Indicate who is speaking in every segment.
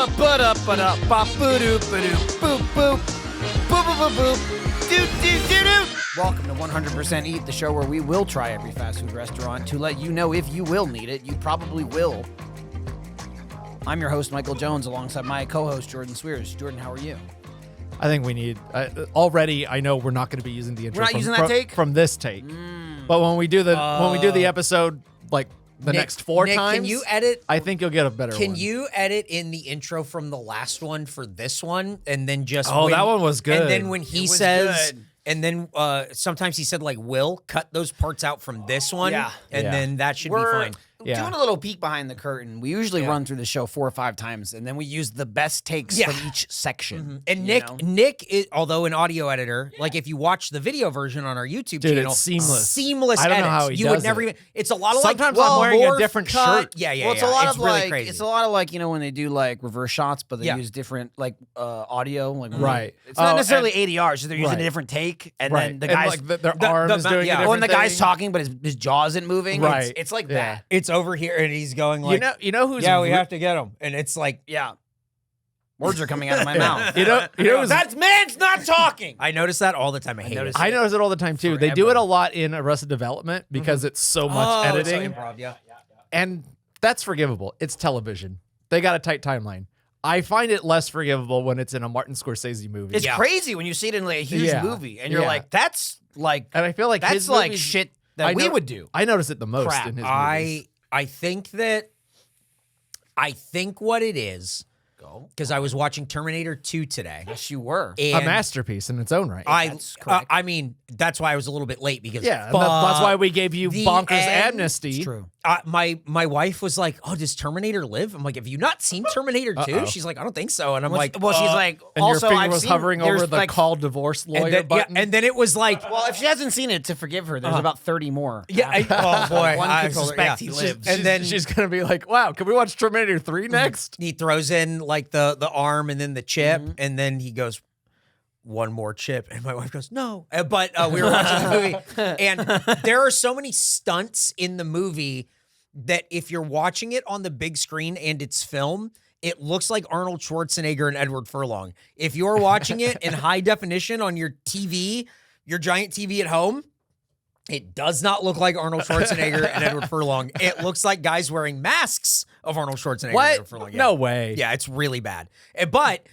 Speaker 1: Welcome to 100% Eat, the show where we will try every fast food restaurant to let you know if you will need it. You probably will. I'm your host, Michael Jones, alongside my co-host, Jordan Swears. Jordan, how are you?
Speaker 2: I think we need already. I know we're not going to be using the intro.
Speaker 1: We're not using that take
Speaker 2: from this take, but when we do the episode, like next four times,
Speaker 3: can you edit?
Speaker 2: I think you'll get a better one.
Speaker 3: Can you edit in the intro from the last one for this one, and then just
Speaker 2: that one was good.
Speaker 3: And then when he says. Good. And then sometimes he said, like, will cut those parts out from this one.
Speaker 1: Yeah.
Speaker 3: And then that should be fine.
Speaker 1: Doing a little peek behind the curtain. We usually run through the show 4 or 5 times, and then we use the best takes from each section.
Speaker 3: And Nick is, although an audio editor, like if you watch the video version on our YouTube channel,
Speaker 2: it's seamless.
Speaker 3: Seamless
Speaker 2: I don't
Speaker 3: edits.
Speaker 2: know how he
Speaker 3: you
Speaker 2: does
Speaker 3: would never
Speaker 2: it.
Speaker 3: even. It's a lot of
Speaker 2: Sometimes
Speaker 3: like
Speaker 2: I'm wearing a
Speaker 3: morph
Speaker 2: different
Speaker 3: cut.
Speaker 2: shirt.
Speaker 3: Yeah.
Speaker 1: Well, it's a lot
Speaker 3: it's
Speaker 1: of
Speaker 3: really
Speaker 1: like
Speaker 3: crazy.
Speaker 1: it's a lot of like when they do like reverse shots, but they use different like audio, like
Speaker 2: Right.
Speaker 1: It's not necessarily ADR, so they're using a different take, and then the guys
Speaker 2: like their arms doing a different
Speaker 1: when the guy's
Speaker 2: thing.
Speaker 1: talking, but his jaw isn't moving.
Speaker 2: Right.
Speaker 1: It's like that.
Speaker 3: It's over here, and he's going like,
Speaker 2: you know who's
Speaker 3: we have to get him, and it's like,
Speaker 1: words are coming out of my mouth.
Speaker 2: you know who's,
Speaker 1: That man's not talking.
Speaker 3: I notice that all the time. I hate it.
Speaker 2: I notice it all the time too. They do it a lot in Arrested Development because it's so much editing,
Speaker 3: It's so improv,
Speaker 2: and that's forgivable. It's television. They got a tight timeline. I find it less forgivable when it's in a Martin Scorsese movie.
Speaker 1: It's crazy when you see it in like a huge movie, and you're like, that's like,
Speaker 2: and I feel like
Speaker 1: that's
Speaker 2: his
Speaker 1: like
Speaker 2: movies,
Speaker 1: shit that we would do.
Speaker 2: I notice it the most in his movies.
Speaker 3: I think what it is, because I was watching Terminator 2 today.
Speaker 1: Yes, you were.
Speaker 2: A masterpiece in its own right.
Speaker 1: That's correct.
Speaker 3: I mean, that's why I was a little bit late because
Speaker 2: that's why we gave you bonkers amnesty.
Speaker 1: It's true.
Speaker 3: My wife was like, "Oh, does Terminator live?" I'm like, "Have you not seen Terminator 2?" She's like, "I don't think so." And I'm like,
Speaker 1: well, she's like,
Speaker 2: and
Speaker 1: also,
Speaker 2: your finger
Speaker 1: I've
Speaker 2: was
Speaker 1: seen,
Speaker 2: hovering over the
Speaker 1: like,
Speaker 2: call divorce lawyer button.
Speaker 3: and then it was like,
Speaker 1: well, if she hasn't seen it, to forgive her, there's about 30 more.
Speaker 3: oh boy,
Speaker 1: One
Speaker 3: I
Speaker 1: could
Speaker 3: suspect
Speaker 1: he
Speaker 3: she's-
Speaker 1: lives.
Speaker 3: And then
Speaker 2: she's gonna be like, "Wow, can we watch Terminator 3 next?"
Speaker 3: he throws in like the arm and then the chip, and then he goes, "One more chip," and my wife goes, "No." But we were watching the movie, and there are so many stunts in the movie that if you're watching it on the big screen and it's film, it looks like Arnold Schwarzenegger and Edward Furlong. If you're watching it in high definition on your TV, your giant TV at home, it does not look like Arnold Schwarzenegger and Edward Furlong. It looks like guys wearing masks of Arnold Schwarzenegger and Edward Furlong. Yeah.
Speaker 2: No way.
Speaker 3: Yeah, it's really bad. But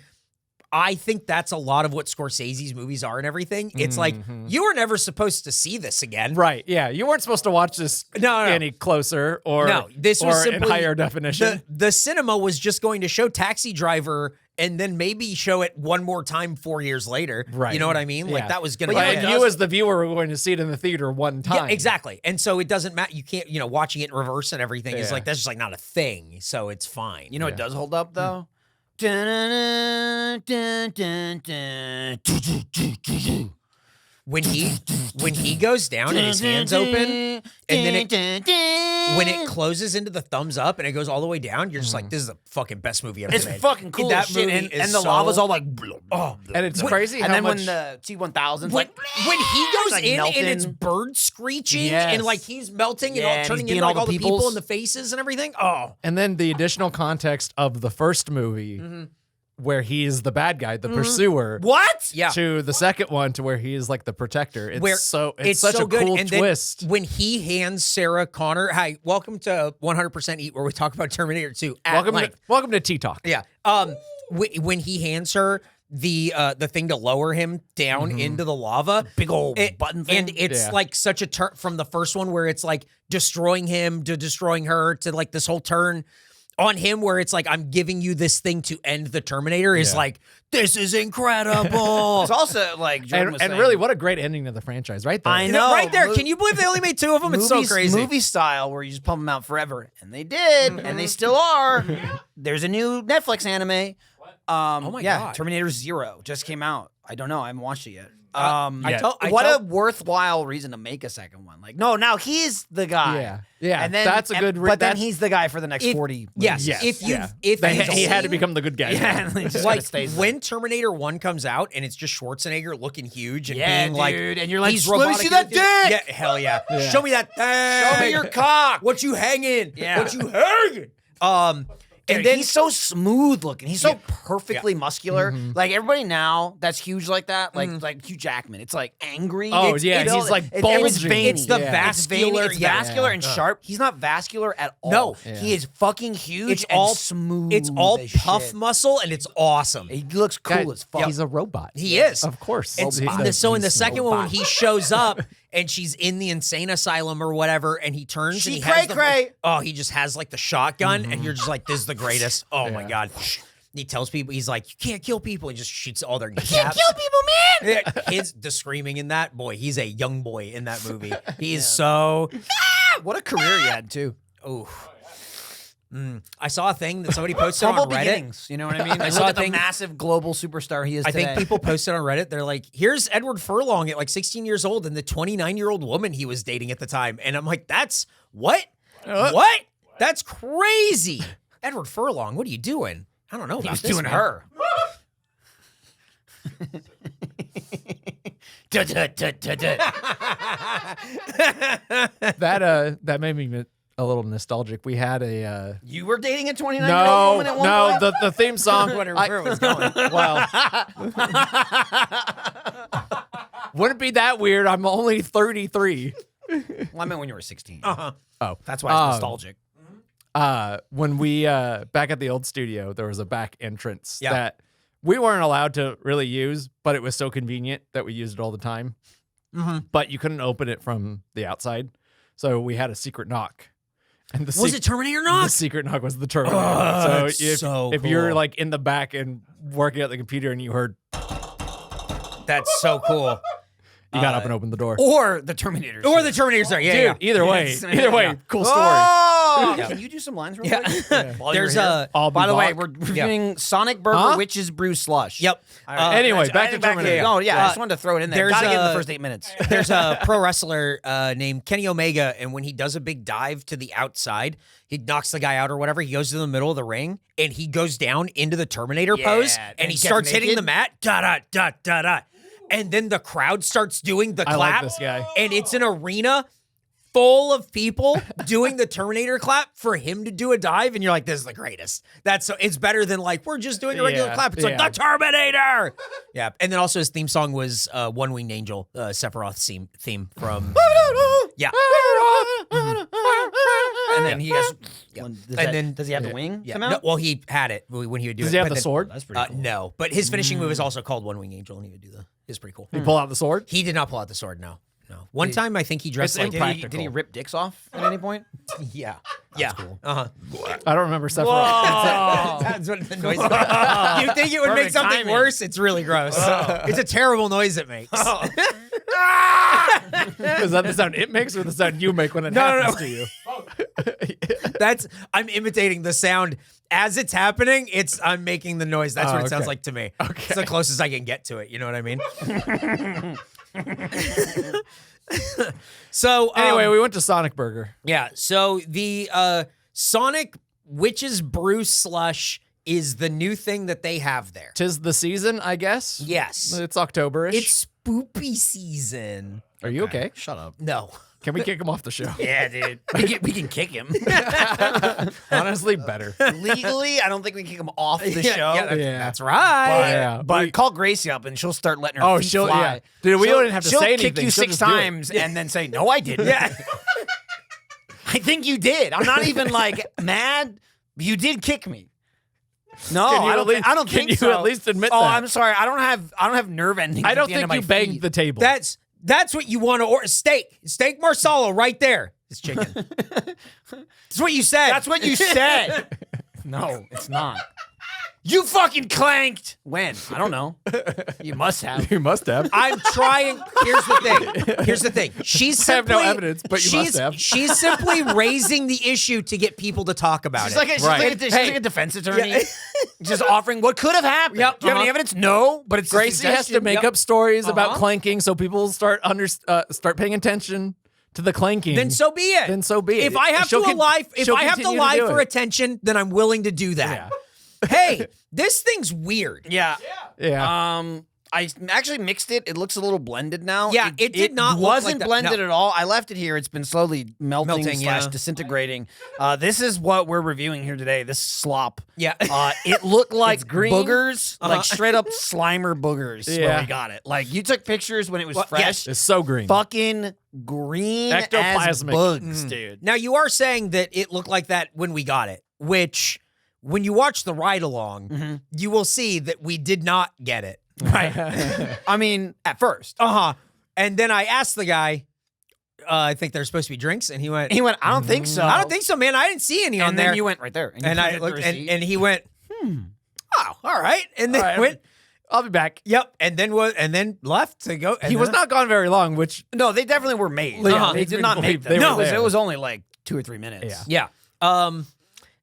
Speaker 3: I think that's a lot of what Scorsese's movies are and everything. It's like, you were never supposed to see this again.
Speaker 2: Right, yeah. You weren't supposed to watch this any closer or,
Speaker 3: this was
Speaker 2: in
Speaker 3: simply
Speaker 2: higher definition.
Speaker 3: The cinema was just going to show Taxi Driver and then maybe show it one more time 4 years later.
Speaker 2: Right.
Speaker 3: You know what I mean?
Speaker 2: Yeah.
Speaker 3: Like that was going to
Speaker 2: But
Speaker 3: be
Speaker 2: you as the viewer were going to see it in the theater one time.
Speaker 3: Yeah, exactly. And so it doesn't matter. You can't, watching it in reverse and everything is like, that's just like not a thing. So it's fine.
Speaker 1: You know what does hold up, though? Dun, dun, dun, dun, dun.
Speaker 3: When he goes down and his hands open, and then when it closes into the thumbs up and it goes all the way down, you're just like, this is the fucking best movie ever
Speaker 1: It's
Speaker 3: made.
Speaker 1: fucking cool.
Speaker 3: That
Speaker 1: shit,
Speaker 3: movie
Speaker 1: and
Speaker 3: is
Speaker 1: the
Speaker 3: so-
Speaker 1: lava's all like,
Speaker 2: And it's crazy
Speaker 1: and
Speaker 2: how
Speaker 1: then
Speaker 2: much...
Speaker 1: when the T-1000's
Speaker 3: when
Speaker 1: like,
Speaker 3: he goes
Speaker 1: like
Speaker 3: in
Speaker 1: melting.
Speaker 3: and it's bird screeching
Speaker 2: Yes.
Speaker 3: and like he's melting
Speaker 1: Yeah,
Speaker 3: and all
Speaker 1: and
Speaker 3: turning
Speaker 1: he's
Speaker 3: into
Speaker 1: being
Speaker 3: like all the people
Speaker 1: peoples.
Speaker 3: in the faces and everything. Oh,
Speaker 2: And then the additional context of the first movie where he's the bad guy, the pursuer.
Speaker 1: what?
Speaker 3: yeah.
Speaker 2: To the second one to where he's like the protector. It's such
Speaker 3: so
Speaker 2: a
Speaker 3: good.
Speaker 2: cool
Speaker 3: And then
Speaker 2: twist.
Speaker 3: when he hands Sarah Connor, hi, welcome to 100% Eat, where we talk about Terminator 2.
Speaker 2: Welcome to Tea Talk.
Speaker 3: Yeah. When he hands her the thing to lower him down into the lava,
Speaker 1: Big old button thing.
Speaker 3: and it's
Speaker 2: Yeah.
Speaker 3: like such a turn from the first one where it's like destroying him to destroying her to like this whole turn on him where it's like, I'm giving you this thing to end the Terminator is like, this is incredible.
Speaker 1: It's also like, Jordan was
Speaker 2: And
Speaker 1: saying,
Speaker 2: really, what a great ending to the franchise, right there.
Speaker 1: I
Speaker 3: You
Speaker 1: know.
Speaker 3: know, right there. Can you believe they only made 2 of them? It's so crazy.
Speaker 1: Movie style where you just pump them out forever. And they did, and they still are. There's a new Netflix anime.
Speaker 3: Oh my God.
Speaker 1: Terminator 0 just came out. I don't know. I haven't watched it yet.
Speaker 3: I
Speaker 1: A worthwhile reason to make a second one. Like, no, now he's the guy.
Speaker 2: Yeah,
Speaker 1: And then
Speaker 2: that's a good.
Speaker 1: But then he's the guy for the next 40.
Speaker 3: Yes.
Speaker 1: movies.
Speaker 3: If
Speaker 2: he had to become the good guy.
Speaker 1: Yeah, and he just
Speaker 3: like
Speaker 1: stays there.
Speaker 3: when Terminator 1 comes out and it's just Schwarzenegger looking huge and
Speaker 1: Yeah,
Speaker 3: being like,
Speaker 1: dude, and you're like,
Speaker 3: he's
Speaker 1: "Let me
Speaker 3: robotic
Speaker 1: see
Speaker 3: and
Speaker 1: that
Speaker 3: everything."
Speaker 1: dick!
Speaker 3: Yeah, hell yeah. Show me that thing.
Speaker 1: Show me your cock.
Speaker 3: What you hanging?
Speaker 1: Yeah.
Speaker 3: What you hanging?
Speaker 1: And then he's so smooth looking. He's so perfectly muscular. Like everybody now that's huge like that, like Hugh Jackman. It's like angry.
Speaker 2: Oh,
Speaker 1: it's,
Speaker 2: yeah,
Speaker 1: it's,
Speaker 2: he's like
Speaker 1: it's,
Speaker 2: bulging.
Speaker 1: it's veiny.
Speaker 3: It's the vascular.
Speaker 1: It's vascular and sharp. He's not vascular at all.
Speaker 3: No.
Speaker 1: He is fucking huge.
Speaker 3: It's
Speaker 1: and
Speaker 3: all
Speaker 1: smooth.
Speaker 3: It's all
Speaker 1: as
Speaker 3: puff
Speaker 1: shit.
Speaker 3: muscle, and it's awesome.
Speaker 1: He looks cool as fuck.
Speaker 2: He's a robot.
Speaker 3: He is.
Speaker 2: Of course.
Speaker 3: And so in the second one, when he shows up and she's in the insane asylum or whatever, and he turns and he has he just has like the shotgun, and you're just like, this is the greatest. Oh my God. He tells people, he's like, you can't kill people. He just shoots all their kneecaps. You can't kill people, man. Kids, the screaming in that, boy, he's a young boy in that movie. He is so...
Speaker 1: What a career he had, too.
Speaker 3: Oh. I saw a thing that somebody posted on
Speaker 1: Humble
Speaker 3: Reddit.
Speaker 1: beginnings, you know what I mean?
Speaker 3: I
Speaker 1: Look
Speaker 3: saw
Speaker 1: at
Speaker 3: a thing-
Speaker 1: the massive global superstar he is
Speaker 3: I
Speaker 1: today.
Speaker 3: think people posted on Reddit, they're like, here's Edward Furlong at like 16 years old and the 29-year-old woman he was dating at the time. And I'm like, that's what? What? That's crazy. Edward Furlong, what are you doing? I don't know about
Speaker 1: He was
Speaker 3: this,
Speaker 1: doing
Speaker 3: man.
Speaker 1: her.
Speaker 2: That made me a little nostalgic. We had a
Speaker 1: You were dating a 29-year-old woman at one point?
Speaker 2: the theme song.
Speaker 3: Where it was going.
Speaker 2: Well, wouldn't be that weird. I'm only 33.
Speaker 1: Well, I meant when you were 16.
Speaker 3: Uh-huh.
Speaker 2: Oh,
Speaker 1: That's why it's nostalgic.
Speaker 2: when we back at the old studio, there was a back entrance
Speaker 3: Yeah.
Speaker 2: that we weren't allowed to really use, but it was so convenient that we used it all the time. But you couldn't open it from the outside, so we had a secret knock. And the
Speaker 3: Was it Terminator knock?
Speaker 2: The secret knock was the Terminator.
Speaker 3: that's
Speaker 2: if
Speaker 3: so
Speaker 2: you're
Speaker 3: cool.
Speaker 2: like in the back and working at the computer and you heard,
Speaker 3: That's so cool.
Speaker 2: you got up and opened the door.
Speaker 1: Or the Terminator.
Speaker 3: Or the Terminator's there. Yeah,
Speaker 2: Dude, either way, cool story.
Speaker 1: Oh! Can you do some lines real quick? While you're
Speaker 3: There's
Speaker 1: here?
Speaker 3: a...
Speaker 1: By the way, we're reviewing Sonic Burger Witch's Brew Slush.
Speaker 3: Yep.
Speaker 2: Anyway, back to Terminator.
Speaker 1: Oh, yeah. I just wanted to throw it in there.
Speaker 3: There's
Speaker 1: Gotta get in the
Speaker 3: a-
Speaker 1: first 8 minutes.
Speaker 3: There's a pro wrestler named Kenny Omega, and when he does a big dive to the outside, he knocks the guy out or whatever. He goes to the middle of the ring, and he goes down into the Terminator pose,
Speaker 1: and
Speaker 3: and he
Speaker 1: gets
Speaker 3: starts hitting
Speaker 1: naked.
Speaker 3: the mat. Da da da da da. And then the crowd starts doing the
Speaker 2: I
Speaker 3: clap.
Speaker 2: like this guy.
Speaker 3: And it's an arena full of people doing the Terminator clap for him to do a dive, and you're like, this is the greatest. It's better than like, we're just doing a regular
Speaker 2: Yeah,
Speaker 3: clap. It's like
Speaker 2: yeah.
Speaker 3: the Terminator. Yeah. And then also his theme song was One Winged Angel, Sephiroth's theme from Yeah.
Speaker 1: And then he has. Does he have the
Speaker 3: Yeah.
Speaker 1: wing
Speaker 3: Yeah.
Speaker 1: come
Speaker 3: No,
Speaker 1: out?
Speaker 3: well, he had it when he would do
Speaker 2: Does
Speaker 3: it.
Speaker 2: he have
Speaker 3: but
Speaker 2: the
Speaker 3: then-
Speaker 2: sword?
Speaker 1: That's pretty cool.
Speaker 3: No, but his finishing move is also called One Wing Angel, and he would do it's pretty cool.
Speaker 2: You pull out the sword?
Speaker 3: He did not pull out the sword. No. One time, I think he dressed
Speaker 2: It's
Speaker 3: like
Speaker 2: impractical.
Speaker 1: Did he rip dicks off at any point?
Speaker 3: yeah, cool. Uh-huh.
Speaker 2: I don't remember Sephiroth.
Speaker 3: That's what the noise. You think it would make
Speaker 1: Perfect
Speaker 3: something
Speaker 1: timing.
Speaker 3: worse? It's really gross. It's a terrible noise it makes.
Speaker 2: Is that the sound it makes or the sound you make when it
Speaker 3: No, no,
Speaker 2: happens
Speaker 3: no.
Speaker 2: to you?
Speaker 3: I'm imitating the sound as it's happening. I'm making the noise. That's what it sounds
Speaker 2: okay.
Speaker 3: like to me. It's the closest I can get to it. You know what I mean? So
Speaker 2: Anyway, we went to Sonic Burger.
Speaker 3: yeah. So the Sonic Witch's Brew Slush is the new thing that they have there.
Speaker 2: Tis the season, I guess.
Speaker 3: Yes,
Speaker 2: It's October-ish.
Speaker 3: it's spoopy season.
Speaker 2: Are you okay?
Speaker 1: Shut up.
Speaker 3: No.
Speaker 2: Can we kick him off the show?
Speaker 1: Yeah, dude. We can kick him.
Speaker 2: Honestly, better.
Speaker 1: Legally, I don't think we can kick him off the show.
Speaker 3: That's right.
Speaker 2: Yeah.
Speaker 1: But call Gracie up and she'll start letting her
Speaker 2: Oh,
Speaker 1: feet
Speaker 2: she'll
Speaker 1: fly.
Speaker 2: yeah. Dude, we don't even have to
Speaker 1: She'll
Speaker 2: say
Speaker 1: kick
Speaker 2: anything.
Speaker 1: you
Speaker 2: She'll
Speaker 1: 6
Speaker 2: just do it.
Speaker 1: times and then say, no, I didn't.
Speaker 3: Yeah.
Speaker 1: I think you did. I'm not even like mad. You did kick me. No,
Speaker 2: Can you
Speaker 1: I
Speaker 2: at
Speaker 1: don't.
Speaker 2: least-
Speaker 1: I don't
Speaker 2: can
Speaker 1: think
Speaker 2: you
Speaker 1: so.
Speaker 2: at least admit
Speaker 1: Oh,
Speaker 2: that?
Speaker 1: I'm sorry. I don't have nerve endings.
Speaker 2: I
Speaker 1: at
Speaker 2: don't
Speaker 1: the end
Speaker 2: think
Speaker 1: of
Speaker 2: you
Speaker 1: my
Speaker 2: banged
Speaker 1: feet.
Speaker 2: the table.
Speaker 3: That's what you want to order. Steak Marsala right there. It's chicken. That's what you said.
Speaker 1: That's what you said. No, it's not. You fucking clanked. When? I don't know. You must have.
Speaker 2: You must have.
Speaker 3: I'm trying. Here's the thing. She's
Speaker 2: I have
Speaker 3: simply,
Speaker 2: no evidence, but you must have.
Speaker 3: She's simply raising the issue to get people to talk about
Speaker 1: She's
Speaker 3: it.
Speaker 1: like a defense attorney.
Speaker 3: Yeah.
Speaker 1: Just offering what could have happened.
Speaker 3: Yep,
Speaker 1: Do you have any evidence? No, but it's a
Speaker 2: Gracie has to
Speaker 1: suggestion.
Speaker 2: make
Speaker 1: Yep.
Speaker 2: up stories about
Speaker 3: Uh-huh.
Speaker 2: clanking so people start paying attention to the clanking.
Speaker 3: then so be it.
Speaker 2: Then so be it.
Speaker 3: If I have
Speaker 2: She'll
Speaker 3: to lie,
Speaker 2: she'll continue to do
Speaker 3: for
Speaker 2: it.
Speaker 3: attention, then I'm willing to do that. Hey, this thing's weird.
Speaker 1: Yeah.
Speaker 2: Yeah.
Speaker 1: I actually mixed it. It looks a little blended now.
Speaker 3: Yeah, it did not look
Speaker 1: wasn't
Speaker 3: like that.
Speaker 1: blended
Speaker 3: No.
Speaker 1: at all. I left it here. It's been slowly melting
Speaker 3: yeah.
Speaker 1: disintegrating. This is what we're reviewing here today. This slop.
Speaker 3: Yeah.
Speaker 1: It looked like
Speaker 2: green.
Speaker 1: boogers, like straight up Slimer boogers when
Speaker 2: Yeah.
Speaker 1: we got it. Like you took pictures when it was
Speaker 3: Well,
Speaker 1: fresh.
Speaker 3: yes.
Speaker 2: It's so green.
Speaker 1: Fucking green as
Speaker 2: Ectoplasmic.
Speaker 1: bugs, dude.
Speaker 3: Now, you are saying that it looked like that when we got it, which when you watch the ride along, you will see that we did not get it.
Speaker 1: Right. I mean, at first.
Speaker 3: Uh-huh. And then I asked the guy, I think there's supposed to be drinks, and he went,
Speaker 1: I don't think so.
Speaker 3: I don't think so, man. I didn't see any on
Speaker 1: And
Speaker 3: there.
Speaker 1: then you went right there.
Speaker 3: and I
Speaker 1: pointed
Speaker 3: looked,
Speaker 1: the receipt.
Speaker 3: and he went, oh, all right. And then
Speaker 2: All right,
Speaker 3: went,
Speaker 2: I'll be back.
Speaker 3: yep. And then left to go. And
Speaker 2: He was
Speaker 3: then-
Speaker 2: not gone very long, which
Speaker 1: No, they definitely were made.
Speaker 2: Yeah,
Speaker 1: They did not make them.
Speaker 2: they
Speaker 1: No,
Speaker 2: were
Speaker 1: it
Speaker 2: there.
Speaker 1: was only like 2 or 3 minutes.
Speaker 2: Yeah.
Speaker 3: Yeah.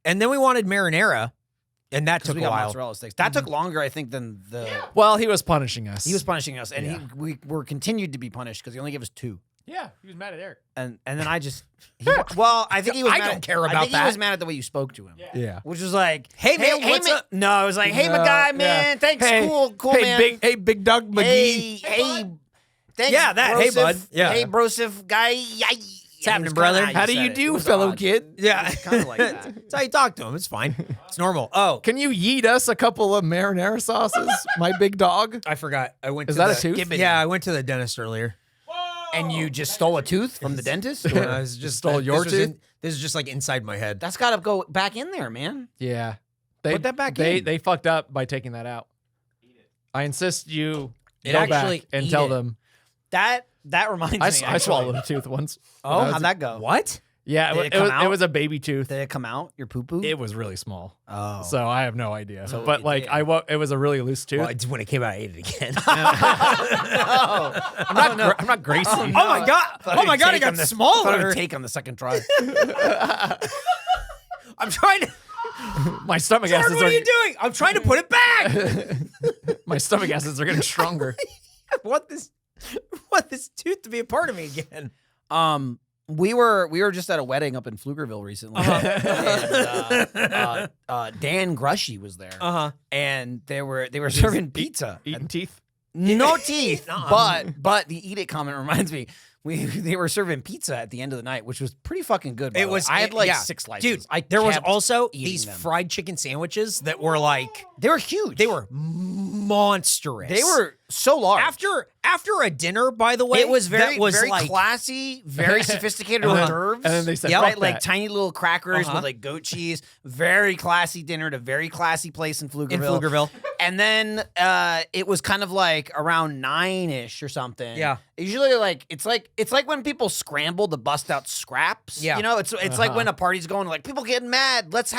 Speaker 3: And then we wanted marinara, and that
Speaker 1: Because
Speaker 3: took
Speaker 1: we
Speaker 3: a
Speaker 1: got
Speaker 3: while.
Speaker 1: mozzarella sticks. That took longer, I think, than the.
Speaker 2: well, he was punishing us.
Speaker 1: He was punishing us, and
Speaker 2: Yeah.
Speaker 1: we were continued to be punished because he only gave us 2.
Speaker 2: Yeah, he was mad at Eric.
Speaker 1: And then I just. Well, I think he was.
Speaker 3: I
Speaker 1: mad
Speaker 3: don't
Speaker 1: at,
Speaker 3: care
Speaker 1: I
Speaker 3: about
Speaker 1: think He was
Speaker 3: that.
Speaker 1: mad at the way you spoke to him.
Speaker 2: Yeah.
Speaker 1: Which was like,
Speaker 3: Hey, man, what's
Speaker 1: man.
Speaker 3: up?
Speaker 1: No, it was like, hey, my guy, man. Thanks, cool, man.
Speaker 3: Big Doug McGee.
Speaker 1: Hey, thanks.
Speaker 3: Yeah, that. Hey,
Speaker 1: brosif.
Speaker 3: bud. Yeah.
Speaker 1: Hey, brosif guy. What's
Speaker 3: happening, brother?
Speaker 2: How do you do, fellow kid?
Speaker 3: Yeah,
Speaker 1: Kind of like that.
Speaker 3: That's how you talk to him. It's fine. It's normal. Oh,
Speaker 2: Can you yeet us a couple of marinara sauces, my big dog?
Speaker 3: I forgot. I went.
Speaker 2: Is
Speaker 3: to
Speaker 2: that a
Speaker 3: the,
Speaker 2: tooth?
Speaker 1: Gibbity.
Speaker 3: Yeah, I went to the dentist earlier.
Speaker 1: And you just stole a tooth from the dentist?
Speaker 3: I was just
Speaker 2: Stole your tooth?
Speaker 3: This is just like inside my head.
Speaker 1: That's got to go back in there, man.
Speaker 2: Yeah.
Speaker 1: Put that back
Speaker 2: they,
Speaker 1: in.
Speaker 2: They fucked up by taking that out. I insist you
Speaker 3: It
Speaker 2: go
Speaker 3: actually-
Speaker 2: back and
Speaker 3: eat
Speaker 2: tell
Speaker 3: it.
Speaker 2: them.
Speaker 1: That reminds me.
Speaker 2: I
Speaker 1: actually.
Speaker 2: swallowed a tooth once.
Speaker 1: Oh,
Speaker 2: When I was-
Speaker 1: how'd that go?
Speaker 3: What?
Speaker 2: Yeah,
Speaker 1: Did it come
Speaker 2: was,
Speaker 1: out?
Speaker 2: it was a baby tooth.
Speaker 1: Did it come out? Your poo poo?
Speaker 2: It was really small.
Speaker 1: Oh.
Speaker 2: So I have no idea.
Speaker 1: So
Speaker 2: but
Speaker 1: it
Speaker 2: like
Speaker 1: did.
Speaker 2: it was a really loose tooth.
Speaker 3: Well, when it came out, I ate it again.
Speaker 2: I'm not Gracie.
Speaker 3: Oh my god! Oh my god! It got
Speaker 1: I thought it
Speaker 3: smaller.
Speaker 1: would take on the second try.
Speaker 3: I'm trying to.
Speaker 2: My stomach
Speaker 3: Jared,
Speaker 2: acids
Speaker 3: what are you
Speaker 2: are
Speaker 3: doing? I'm trying to put it back.
Speaker 2: my stomach acids are getting stronger.
Speaker 3: I want this tooth to be a part of me again.
Speaker 1: We were just at a wedding up in Pflugerville recently, and Dan Grushy was there, and they were serving pizza.
Speaker 2: Eating teeth.
Speaker 1: No teeth,
Speaker 3: Uh-uh.
Speaker 1: but the eat it comment reminds me. They were serving pizza at the end of the night, which was pretty fucking good. by
Speaker 3: It
Speaker 1: the way.
Speaker 3: was.
Speaker 1: I had like
Speaker 3: yeah.
Speaker 1: 6 slices.
Speaker 3: Dude,
Speaker 1: I
Speaker 3: there was
Speaker 1: kept
Speaker 3: also
Speaker 1: eating
Speaker 3: these
Speaker 1: them.
Speaker 3: fried chicken sandwiches that were like
Speaker 1: They were huge.
Speaker 3: they were monstrous.
Speaker 1: They were so large.
Speaker 3: after a dinner, by the way.
Speaker 1: It was very
Speaker 3: that was
Speaker 1: very
Speaker 3: like,
Speaker 1: classy, very sophisticated
Speaker 2: And then-
Speaker 1: hors d'oeuvres.
Speaker 2: and then they said,
Speaker 3: Yep.
Speaker 2: "Fuck
Speaker 1: right, like
Speaker 2: that."
Speaker 1: tiny little crackers
Speaker 3: Uh-huh.
Speaker 1: with like goat cheese. Very classy dinner at a very classy place in Pflugerville.
Speaker 3: in Pflugerville.
Speaker 1: And then it was kind of like around 9-ish or something.
Speaker 3: Yeah.
Speaker 1: Usually like it's like when people scramble to bust out scraps.
Speaker 3: Yeah.
Speaker 1: You know, it's like when a party's going like people getting mad. Let's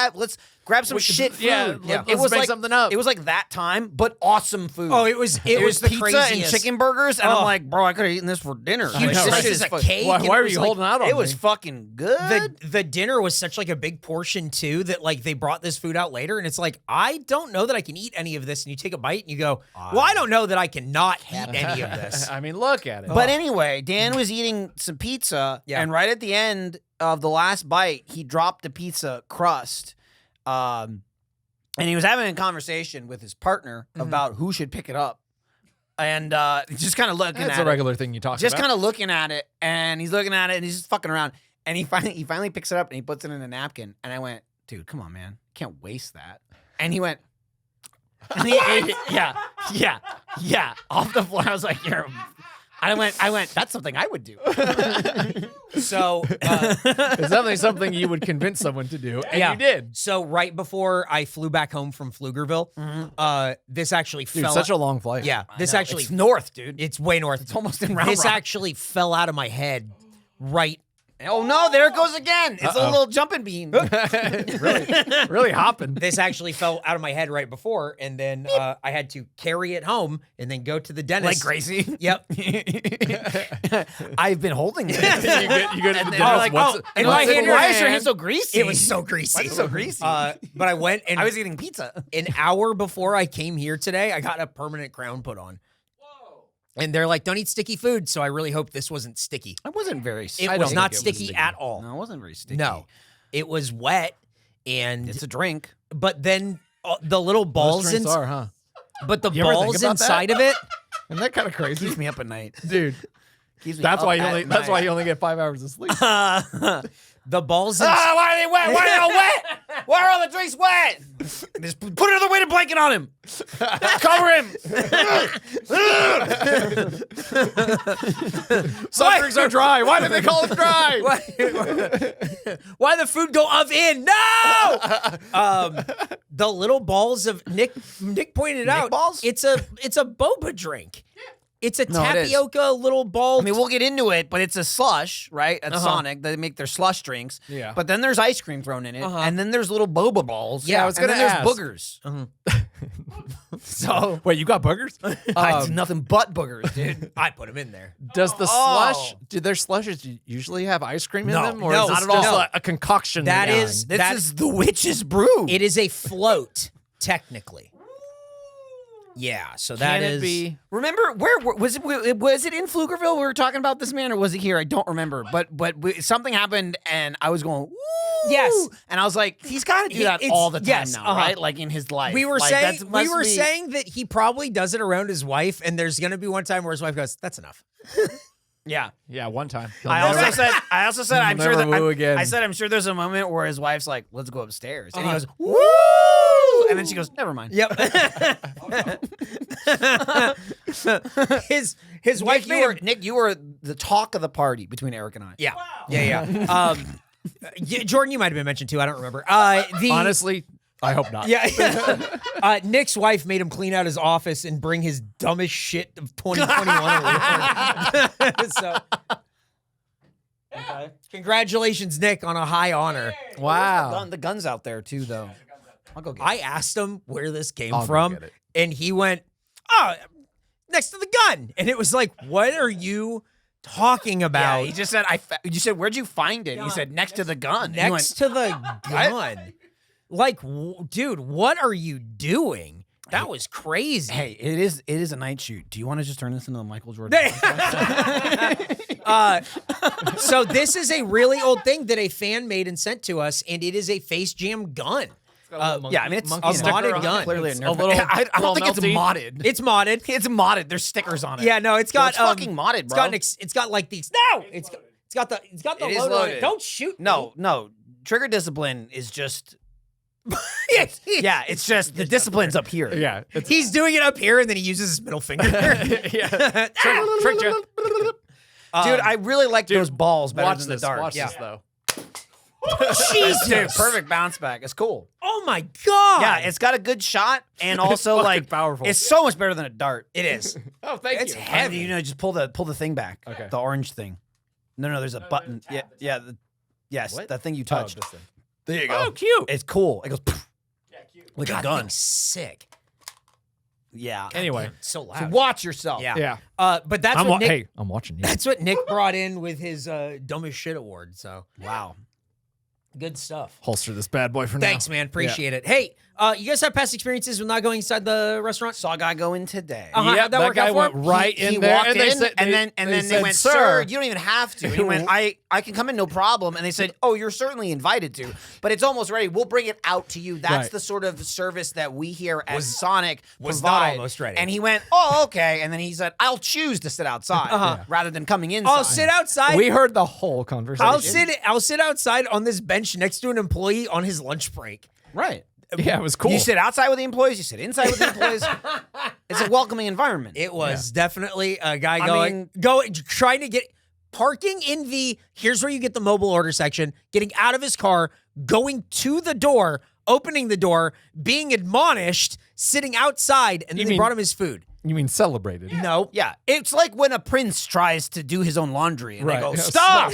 Speaker 1: grab some shit food.
Speaker 2: yeah,
Speaker 1: It
Speaker 2: let's
Speaker 1: was
Speaker 2: make
Speaker 1: like
Speaker 2: something up.
Speaker 1: It was like that time, but awesome food.
Speaker 3: Oh, it was the
Speaker 1: pizza
Speaker 3: craziest.
Speaker 1: and chicken burgers, and
Speaker 3: Oh.
Speaker 1: I'm like, bro, I could have eaten this for dinner.
Speaker 2: I
Speaker 1: Like,
Speaker 2: know,
Speaker 1: this
Speaker 2: right?
Speaker 1: shit is
Speaker 3: Slices of
Speaker 1: fu-
Speaker 3: cake.
Speaker 2: Why
Speaker 3: and
Speaker 2: are
Speaker 3: it
Speaker 2: you
Speaker 3: was
Speaker 2: holding out on
Speaker 1: It was
Speaker 2: me?
Speaker 1: fucking good.
Speaker 3: The dinner was such like a big portion too that like they brought this food out later and it's like I don't know that I can eat any of this and you take a bite and you go, well, I don't know that I cannot eat any of this.
Speaker 2: I mean, look at it.
Speaker 1: But anyway, Dan was eating some pizza,
Speaker 3: Yeah.
Speaker 1: and right at the end of the last bite, he dropped the pizza crust. And he was having a conversation with his partner about who should pick it up. And just kind of looking
Speaker 2: that's
Speaker 1: at
Speaker 2: a regular thing you talk
Speaker 1: just
Speaker 2: about.
Speaker 1: kind of looking at it, and he's looking at it, and he's just fucking around. And he finally picks it up, and he puts it in a napkin. And I went, dude, come on, man. Can't waste that. And he went, and he ate it. Yeah. Off the floor. I was like, I went, that's something I would do.
Speaker 3: So
Speaker 2: It's definitely something you would convince someone to do, and
Speaker 3: Yeah.
Speaker 2: you did.
Speaker 3: so right before I flew back home from Pflugerville, this actually
Speaker 2: Dude,
Speaker 3: fell
Speaker 2: such a long flight.
Speaker 3: Yeah, this
Speaker 1: know,
Speaker 3: actually
Speaker 1: it's north, dude.
Speaker 3: it's way north.
Speaker 1: It's almost in Round
Speaker 3: This
Speaker 1: Rock.
Speaker 3: actually fell out of my head right.
Speaker 1: Oh no, there it goes again. It's a
Speaker 2: Uh-oh.
Speaker 1: little jumping bean.
Speaker 2: really hopping.
Speaker 3: This actually fell out of my head right before, and then I had to carry it home and then go to the dentist.
Speaker 1: Like Gracie.
Speaker 3: Yep.
Speaker 1: I've been holding it.
Speaker 2: you get
Speaker 1: And
Speaker 2: the
Speaker 1: they're
Speaker 2: dentist,
Speaker 1: like,
Speaker 2: what's-
Speaker 3: and
Speaker 2: what's
Speaker 3: my
Speaker 2: in
Speaker 3: hand-
Speaker 2: your
Speaker 1: why is your
Speaker 2: hand?
Speaker 1: hand so greasy?
Speaker 3: It was so greasy.
Speaker 1: Why is it so greasy?
Speaker 3: But I went and
Speaker 1: I was eating pizza.
Speaker 3: an hour before I came here today, I got a permanent crown put on. And they're like, don't eat sticky food. So I really hope this wasn't sticky.
Speaker 1: I wasn't very
Speaker 3: It
Speaker 1: sticky.
Speaker 3: was not
Speaker 2: think it was
Speaker 3: sticky
Speaker 2: sticky.
Speaker 3: at all.
Speaker 1: No, it wasn't very sticky.
Speaker 3: No. It was wet. And,
Speaker 1: It's a drink.
Speaker 3: but then the little balls,
Speaker 2: Most drinks are, huh?
Speaker 3: but the
Speaker 2: You ever think
Speaker 3: balls
Speaker 2: about
Speaker 3: inside of it,
Speaker 2: Isn't that kind of crazy,
Speaker 1: Keeps me up at night.
Speaker 2: dude?
Speaker 1: Keeps me
Speaker 2: That's
Speaker 1: up
Speaker 2: why you
Speaker 1: at
Speaker 2: only.
Speaker 1: night.
Speaker 2: That's why you only get 5 hours of sleep.
Speaker 3: The balls and
Speaker 1: Ah, why are they wet? Why are they all wet? Why are all the drinks wet? Just put another weighted blanket on him. Cover him.
Speaker 2: Some drinks are dry. Why did they call it dry?
Speaker 3: why the food go in? No. The little balls of Nick pointed out.
Speaker 1: balls?
Speaker 3: It's a boba drink. It's a
Speaker 1: No, it is.
Speaker 3: tapioca little ball.
Speaker 1: I mean, we'll get into it, but it's a slush, right? At Sonic, they make their slush drinks.
Speaker 2: Yeah.
Speaker 1: But then there's ice cream thrown in it, and then there's little boba balls.
Speaker 3: Yeah, I
Speaker 2: was
Speaker 1: and
Speaker 2: gonna
Speaker 1: then
Speaker 2: ask.
Speaker 1: there's boogers. So
Speaker 2: Wait, you got boogers?
Speaker 1: I do nothing but boogers, dude.
Speaker 3: I put them in there.
Speaker 2: Does the
Speaker 1: Oh.
Speaker 2: slush? Do their slushes usually have ice cream in
Speaker 3: No,
Speaker 2: them, or
Speaker 3: no,
Speaker 2: is this
Speaker 3: not at all.
Speaker 2: just
Speaker 3: No.
Speaker 2: a concoction?
Speaker 3: That
Speaker 2: thing?
Speaker 3: is-
Speaker 1: This
Speaker 3: That-
Speaker 1: is the witch's brew.
Speaker 3: It is a float, technically. Yeah, so that
Speaker 2: Can
Speaker 3: is.
Speaker 2: it be?
Speaker 1: Remember where was it? Was it in Pflugerville we were talking about this man, or was it here? I don't remember. But something happened, and I was going, "Woo!"
Speaker 3: Yes.
Speaker 1: and I was like, he's got to do that
Speaker 3: It's-
Speaker 1: all the time
Speaker 3: yes,
Speaker 1: now,
Speaker 3: uh-huh.
Speaker 1: right? Like in his life.
Speaker 3: We were
Speaker 1: Like,
Speaker 3: saying
Speaker 1: that's-
Speaker 3: we
Speaker 1: must
Speaker 3: were
Speaker 1: be-
Speaker 3: saying that he probably does it around his wife, and there's gonna be one time where his wife goes, "That's enough."
Speaker 1: yeah.
Speaker 2: Yeah, one time.
Speaker 1: I also said, I'm sure
Speaker 2: never
Speaker 1: that
Speaker 2: woo again.
Speaker 1: I said, I'm sure there's a moment where his wife's like, "Let's go upstairs," and he
Speaker 3: Uh-huh.
Speaker 1: goes, "Woo!" and then she goes, "Never mind."
Speaker 3: Yep. his wife
Speaker 1: Nick, you were the talk of the party between Eric and I.
Speaker 3: Yeah. Yeah. Jordan, you might have been mentioned too. I don't remember.
Speaker 2: Honestly, I hope not.
Speaker 3: Yeah. Nick's wife made him clean out his office and bring his dumbest shit of 2021. So, congratulations, Nick, on a high honor.
Speaker 2: Wow.
Speaker 1: The gun's out there too, though. I'll go get
Speaker 3: I asked him where this came
Speaker 2: I'll go
Speaker 3: from,
Speaker 2: get it.
Speaker 3: and he went, "Oh, next to the gun." And it was like, "What are you talking
Speaker 1: Yeah,
Speaker 3: about?"
Speaker 1: he just said, you said, "Where'd you find it?" He said, "Next to the gun." And he
Speaker 3: Next to the gun. Like, dude, what are you doing? That was crazy.
Speaker 1: Hey, it is a night shoot. Do you want to just turn this into a Michael Jordan?
Speaker 3: So this is a really old thing that a fan made and sent to us, and it is a Face Jam gun.
Speaker 1: Yeah, I mean, it's
Speaker 2: monkey
Speaker 1: a
Speaker 2: sticker
Speaker 1: modded
Speaker 2: on it.
Speaker 1: gun. Clearly,
Speaker 2: It's
Speaker 1: a
Speaker 2: a little-
Speaker 1: I don't think it's
Speaker 2: melty.
Speaker 1: modded.
Speaker 3: It's modded.
Speaker 1: It's modded. There's stickers on it.
Speaker 3: Yeah, no, it's got
Speaker 1: it's fucking modded,
Speaker 3: It's
Speaker 1: bro.
Speaker 3: got like these. No, it's got the
Speaker 1: It is
Speaker 3: logo on it.
Speaker 1: loaded.
Speaker 3: Don't shoot.
Speaker 1: No. Trigger discipline is just.
Speaker 3: Me.
Speaker 1: Yeah, it's just the discipline's up here.
Speaker 2: Yeah. It's,
Speaker 3: He's doing it up here, and then he uses his middle finger.
Speaker 2: yeah. Tricked you.
Speaker 1: Dude, I really like those balls better
Speaker 2: Watch
Speaker 1: than
Speaker 2: this.
Speaker 1: the darts.
Speaker 2: Watch
Speaker 1: Yeah.
Speaker 2: this though.
Speaker 3: Jesus.
Speaker 1: Dude, perfect bounce back. It's cool.
Speaker 3: Oh my god.
Speaker 1: Yeah, it's got a good shot, and also
Speaker 2: fucking
Speaker 1: like
Speaker 2: powerful.
Speaker 1: It's so much better than a dart.
Speaker 3: It is.
Speaker 2: Oh, thank
Speaker 3: It's
Speaker 2: you.
Speaker 3: heavy.
Speaker 1: You know, just pull the thing back.
Speaker 2: Okay.
Speaker 1: The orange thing. No, there's a button. Yeah. Yes,
Speaker 2: What?
Speaker 1: that thing you
Speaker 2: Oh,
Speaker 1: touched.
Speaker 2: this thing.
Speaker 1: There you go.
Speaker 3: Oh, cute.
Speaker 1: It's cool. It goes poof, like
Speaker 3: God,
Speaker 1: a gun.
Speaker 3: thing's sick.
Speaker 1: Yeah.
Speaker 2: Anyway.
Speaker 3: Damn, so
Speaker 1: So
Speaker 3: loud.
Speaker 1: watch yourself.
Speaker 3: Yeah.
Speaker 2: Yeah.
Speaker 3: But that's what Nick.
Speaker 2: Hey, I'm watching you.
Speaker 3: That's what Nick brought in with his dumbest shit award. So
Speaker 1: Wow.
Speaker 3: good stuff.
Speaker 2: Holster this bad boy for now.
Speaker 3: Thanks, man. Appreciate it. Hey, you guys have past experiences with not going inside the restaurant?
Speaker 1: Saw a guy go in today.
Speaker 3: Uh-huh.
Speaker 2: Yeah,
Speaker 3: How'd that
Speaker 2: that
Speaker 3: work
Speaker 2: guy
Speaker 3: out for
Speaker 2: went
Speaker 3: him?
Speaker 2: right
Speaker 1: He
Speaker 2: in there,
Speaker 1: walked
Speaker 2: and they
Speaker 1: in,
Speaker 2: said,
Speaker 1: and then they
Speaker 2: said,
Speaker 1: went, "Sir, you don't even have to." And he went, "I can come in, no problem." And they said, "Oh, you're certainly invited to, but it's almost ready. We'll bring it out to you." That's
Speaker 2: Right.
Speaker 1: the sort of service that we here at Sonic
Speaker 3: was not
Speaker 1: provide.
Speaker 3: almost ready.
Speaker 1: And he went, "Oh, okay." And then he said, "I'll choose to sit outside rather than coming inside."
Speaker 3: I'll sit outside.
Speaker 2: We heard the whole conversation.
Speaker 3: I'll sit outside on this bench next to an employee on his lunch break.
Speaker 1: Right.
Speaker 2: Yeah, it was cool.
Speaker 1: You sit outside with the employees. You sit inside with the employees. It's a welcoming environment.
Speaker 3: It was definitely a guy
Speaker 1: I
Speaker 3: trying to get parking in the here's where you get the mobile order section, getting out of his car, going to the door, opening the door, being admonished, sitting outside, and then they brought him his food.
Speaker 2: You mean celebrated?
Speaker 3: No.
Speaker 1: Yeah, it's like when a prince tries to do his own laundry and they go,
Speaker 2: Yeah,
Speaker 1: "Stop!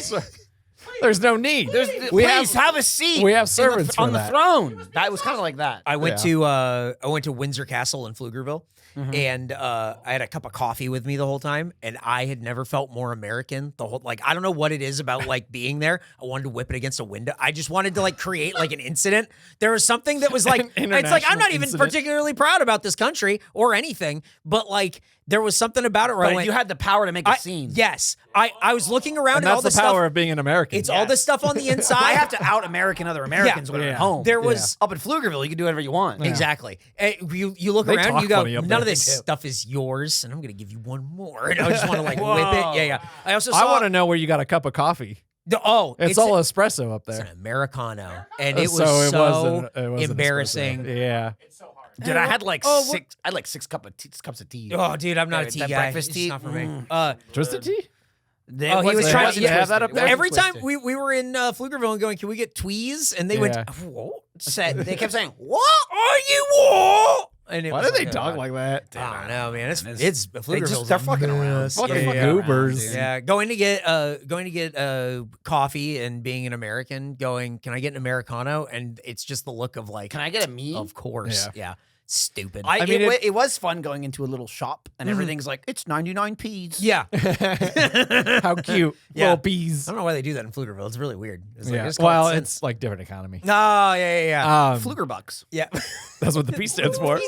Speaker 2: There's no need.
Speaker 1: Please have a seat.
Speaker 2: we have servants
Speaker 1: on
Speaker 2: for
Speaker 1: the
Speaker 2: that.
Speaker 1: throne." That was kind of like that.
Speaker 3: I went to Windsor Castle in Pflugerville, and I had a cup of coffee with me the whole time, and I had never felt more American. I don't know what it is about like being there. I wanted to whip it against a window. I just wanted to like create like an incident. There was something that was like
Speaker 2: An
Speaker 3: it's like I'm not
Speaker 2: international
Speaker 3: even
Speaker 2: incident.
Speaker 3: particularly proud about this country or anything, but like There was something about it where I
Speaker 1: But
Speaker 3: went,
Speaker 1: you had the power to make a scene.
Speaker 3: Yes. I was looking around
Speaker 2: And
Speaker 3: and all
Speaker 2: that's
Speaker 3: the
Speaker 2: the power
Speaker 3: stuff.
Speaker 2: of being an American.
Speaker 3: It's all the stuff on the inside.
Speaker 1: I have to out American other Americans when I'm at home.
Speaker 3: There was
Speaker 1: up in Pflugerville, you can do whatever you want.
Speaker 3: exactly. You look
Speaker 2: They
Speaker 3: around,
Speaker 2: talk
Speaker 3: you go,
Speaker 2: funny up
Speaker 3: none of
Speaker 2: there.
Speaker 3: this
Speaker 2: They do.
Speaker 3: stuff is yours, and I'm gonna give you one more. And I just want to like whip it. Yeah. I also saw.
Speaker 2: I want to know where you got a cup of coffee. It's all espresso up
Speaker 3: it's
Speaker 2: there.
Speaker 3: an Americano, and it was
Speaker 2: So it
Speaker 3: so
Speaker 2: wasn't- it wasn't
Speaker 3: embarrassing.
Speaker 2: espresso. Yeah.
Speaker 1: Dude, I had like
Speaker 3: Oh,
Speaker 1: six. I had like six cups of tea.
Speaker 3: Oh, dude, I'm not a
Speaker 1: That
Speaker 3: tea guy.
Speaker 1: breakfast
Speaker 3: It's
Speaker 1: tea?
Speaker 3: not for me.
Speaker 2: Twisted tea?
Speaker 1: They-
Speaker 3: Oh, he was
Speaker 1: wasn't-
Speaker 3: trying
Speaker 1: it
Speaker 3: to
Speaker 1: wasn't
Speaker 3: yeah,
Speaker 2: have that
Speaker 1: twisted.
Speaker 2: up
Speaker 1: It
Speaker 2: there?
Speaker 1: wasn't
Speaker 3: Every time
Speaker 1: twisted.
Speaker 3: we were in Pflugerville and going, can we get tweez? And they went,
Speaker 2: Yeah.
Speaker 3: what?
Speaker 1: They kept saying, "What?"
Speaker 3: Are you what? And it
Speaker 2: Why
Speaker 3: was
Speaker 2: do they
Speaker 3: like,
Speaker 2: talk like that?
Speaker 3: I don't know, man. It's
Speaker 1: They're
Speaker 3: Pflugerville's
Speaker 1: fucking around.
Speaker 2: Fucking
Speaker 3: yeah,
Speaker 2: goobers.
Speaker 3: Yeah, going to get coffee and being an American, going, can I get an Americano? And it's just the look of like,
Speaker 1: Can I get a me?
Speaker 3: of course, yeah, stupid.
Speaker 1: I
Speaker 2: mean,
Speaker 1: mean, it was fun going into a little shop and everything's like, it's 99 P's.
Speaker 3: yeah,
Speaker 2: How cute.
Speaker 3: Yeah.
Speaker 2: Little bees.
Speaker 3: I don't know why they do that in Pflugerville. It's really weird. It's like,
Speaker 2: Yeah.
Speaker 3: just call
Speaker 2: Well,
Speaker 3: it
Speaker 2: it's like different economy.
Speaker 3: no, yeah.
Speaker 1: Fluger bucks.
Speaker 3: Yeah.
Speaker 2: That's what the P stands for.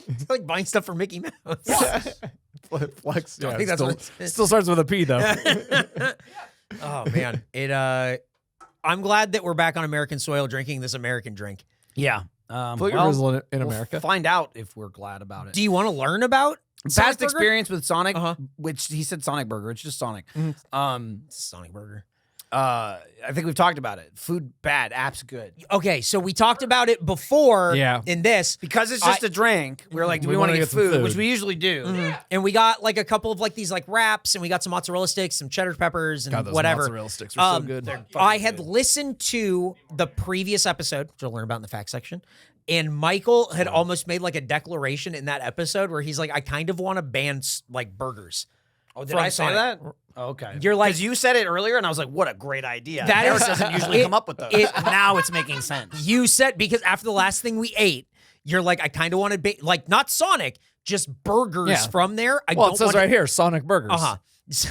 Speaker 3: It's like buying stuff for Mickey Mouse.
Speaker 2: Flex.
Speaker 3: I
Speaker 2: Yeah,
Speaker 3: think that's
Speaker 2: still,
Speaker 3: what it is.
Speaker 2: still starts with a P though.
Speaker 3: Oh man, I'm glad that we're back on American soil drinking this American drink.
Speaker 1: Yeah.
Speaker 2: Pflugerville's in America.
Speaker 1: We'll find out if we're glad about it.
Speaker 3: Do you want to learn about Sonic
Speaker 1: Past
Speaker 3: Burger?
Speaker 1: experience with Sonic,
Speaker 3: Uh-huh.
Speaker 1: which he said Sonic Burger. It's just Sonic.
Speaker 3: Sonic Burger.
Speaker 1: I think we've talked about it. Food bad, apps good.
Speaker 3: Okay, so we talked about it before
Speaker 2: Yeah.
Speaker 3: in this.
Speaker 1: Because it's just a drink, we were like, do
Speaker 2: We
Speaker 1: we want
Speaker 2: wanna
Speaker 1: to get
Speaker 2: get some
Speaker 1: food,
Speaker 2: food.
Speaker 1: which we usually do.
Speaker 3: And we got like a couple of like these like wraps, and we got some mozzarella sticks, some cheddar peppers, and
Speaker 2: God, those
Speaker 3: whatever.
Speaker 2: mozzarella sticks are so good.
Speaker 3: I had listened to the previous episode, which you'll learn about in the fact section, and Michael had almost made like a declaration in that episode where he's like, I kind of want to ban like burgers.
Speaker 1: Oh, did
Speaker 3: From
Speaker 1: I say
Speaker 3: Sonic.
Speaker 1: that? Okay.
Speaker 3: You're like-
Speaker 1: because you said it earlier, and I was like, what a great idea.
Speaker 3: That
Speaker 1: Harris
Speaker 3: is-
Speaker 1: doesn't usually
Speaker 3: it-
Speaker 1: come up with those.
Speaker 3: it-
Speaker 1: Now it's making sense.
Speaker 3: You said, because after the last thing we ate, you're like, I kind of want to like not Sonic, just burgers
Speaker 2: Yeah.
Speaker 3: from there. I
Speaker 2: Well,
Speaker 3: don't
Speaker 2: it says
Speaker 3: want
Speaker 2: right here, Sonic Burgers.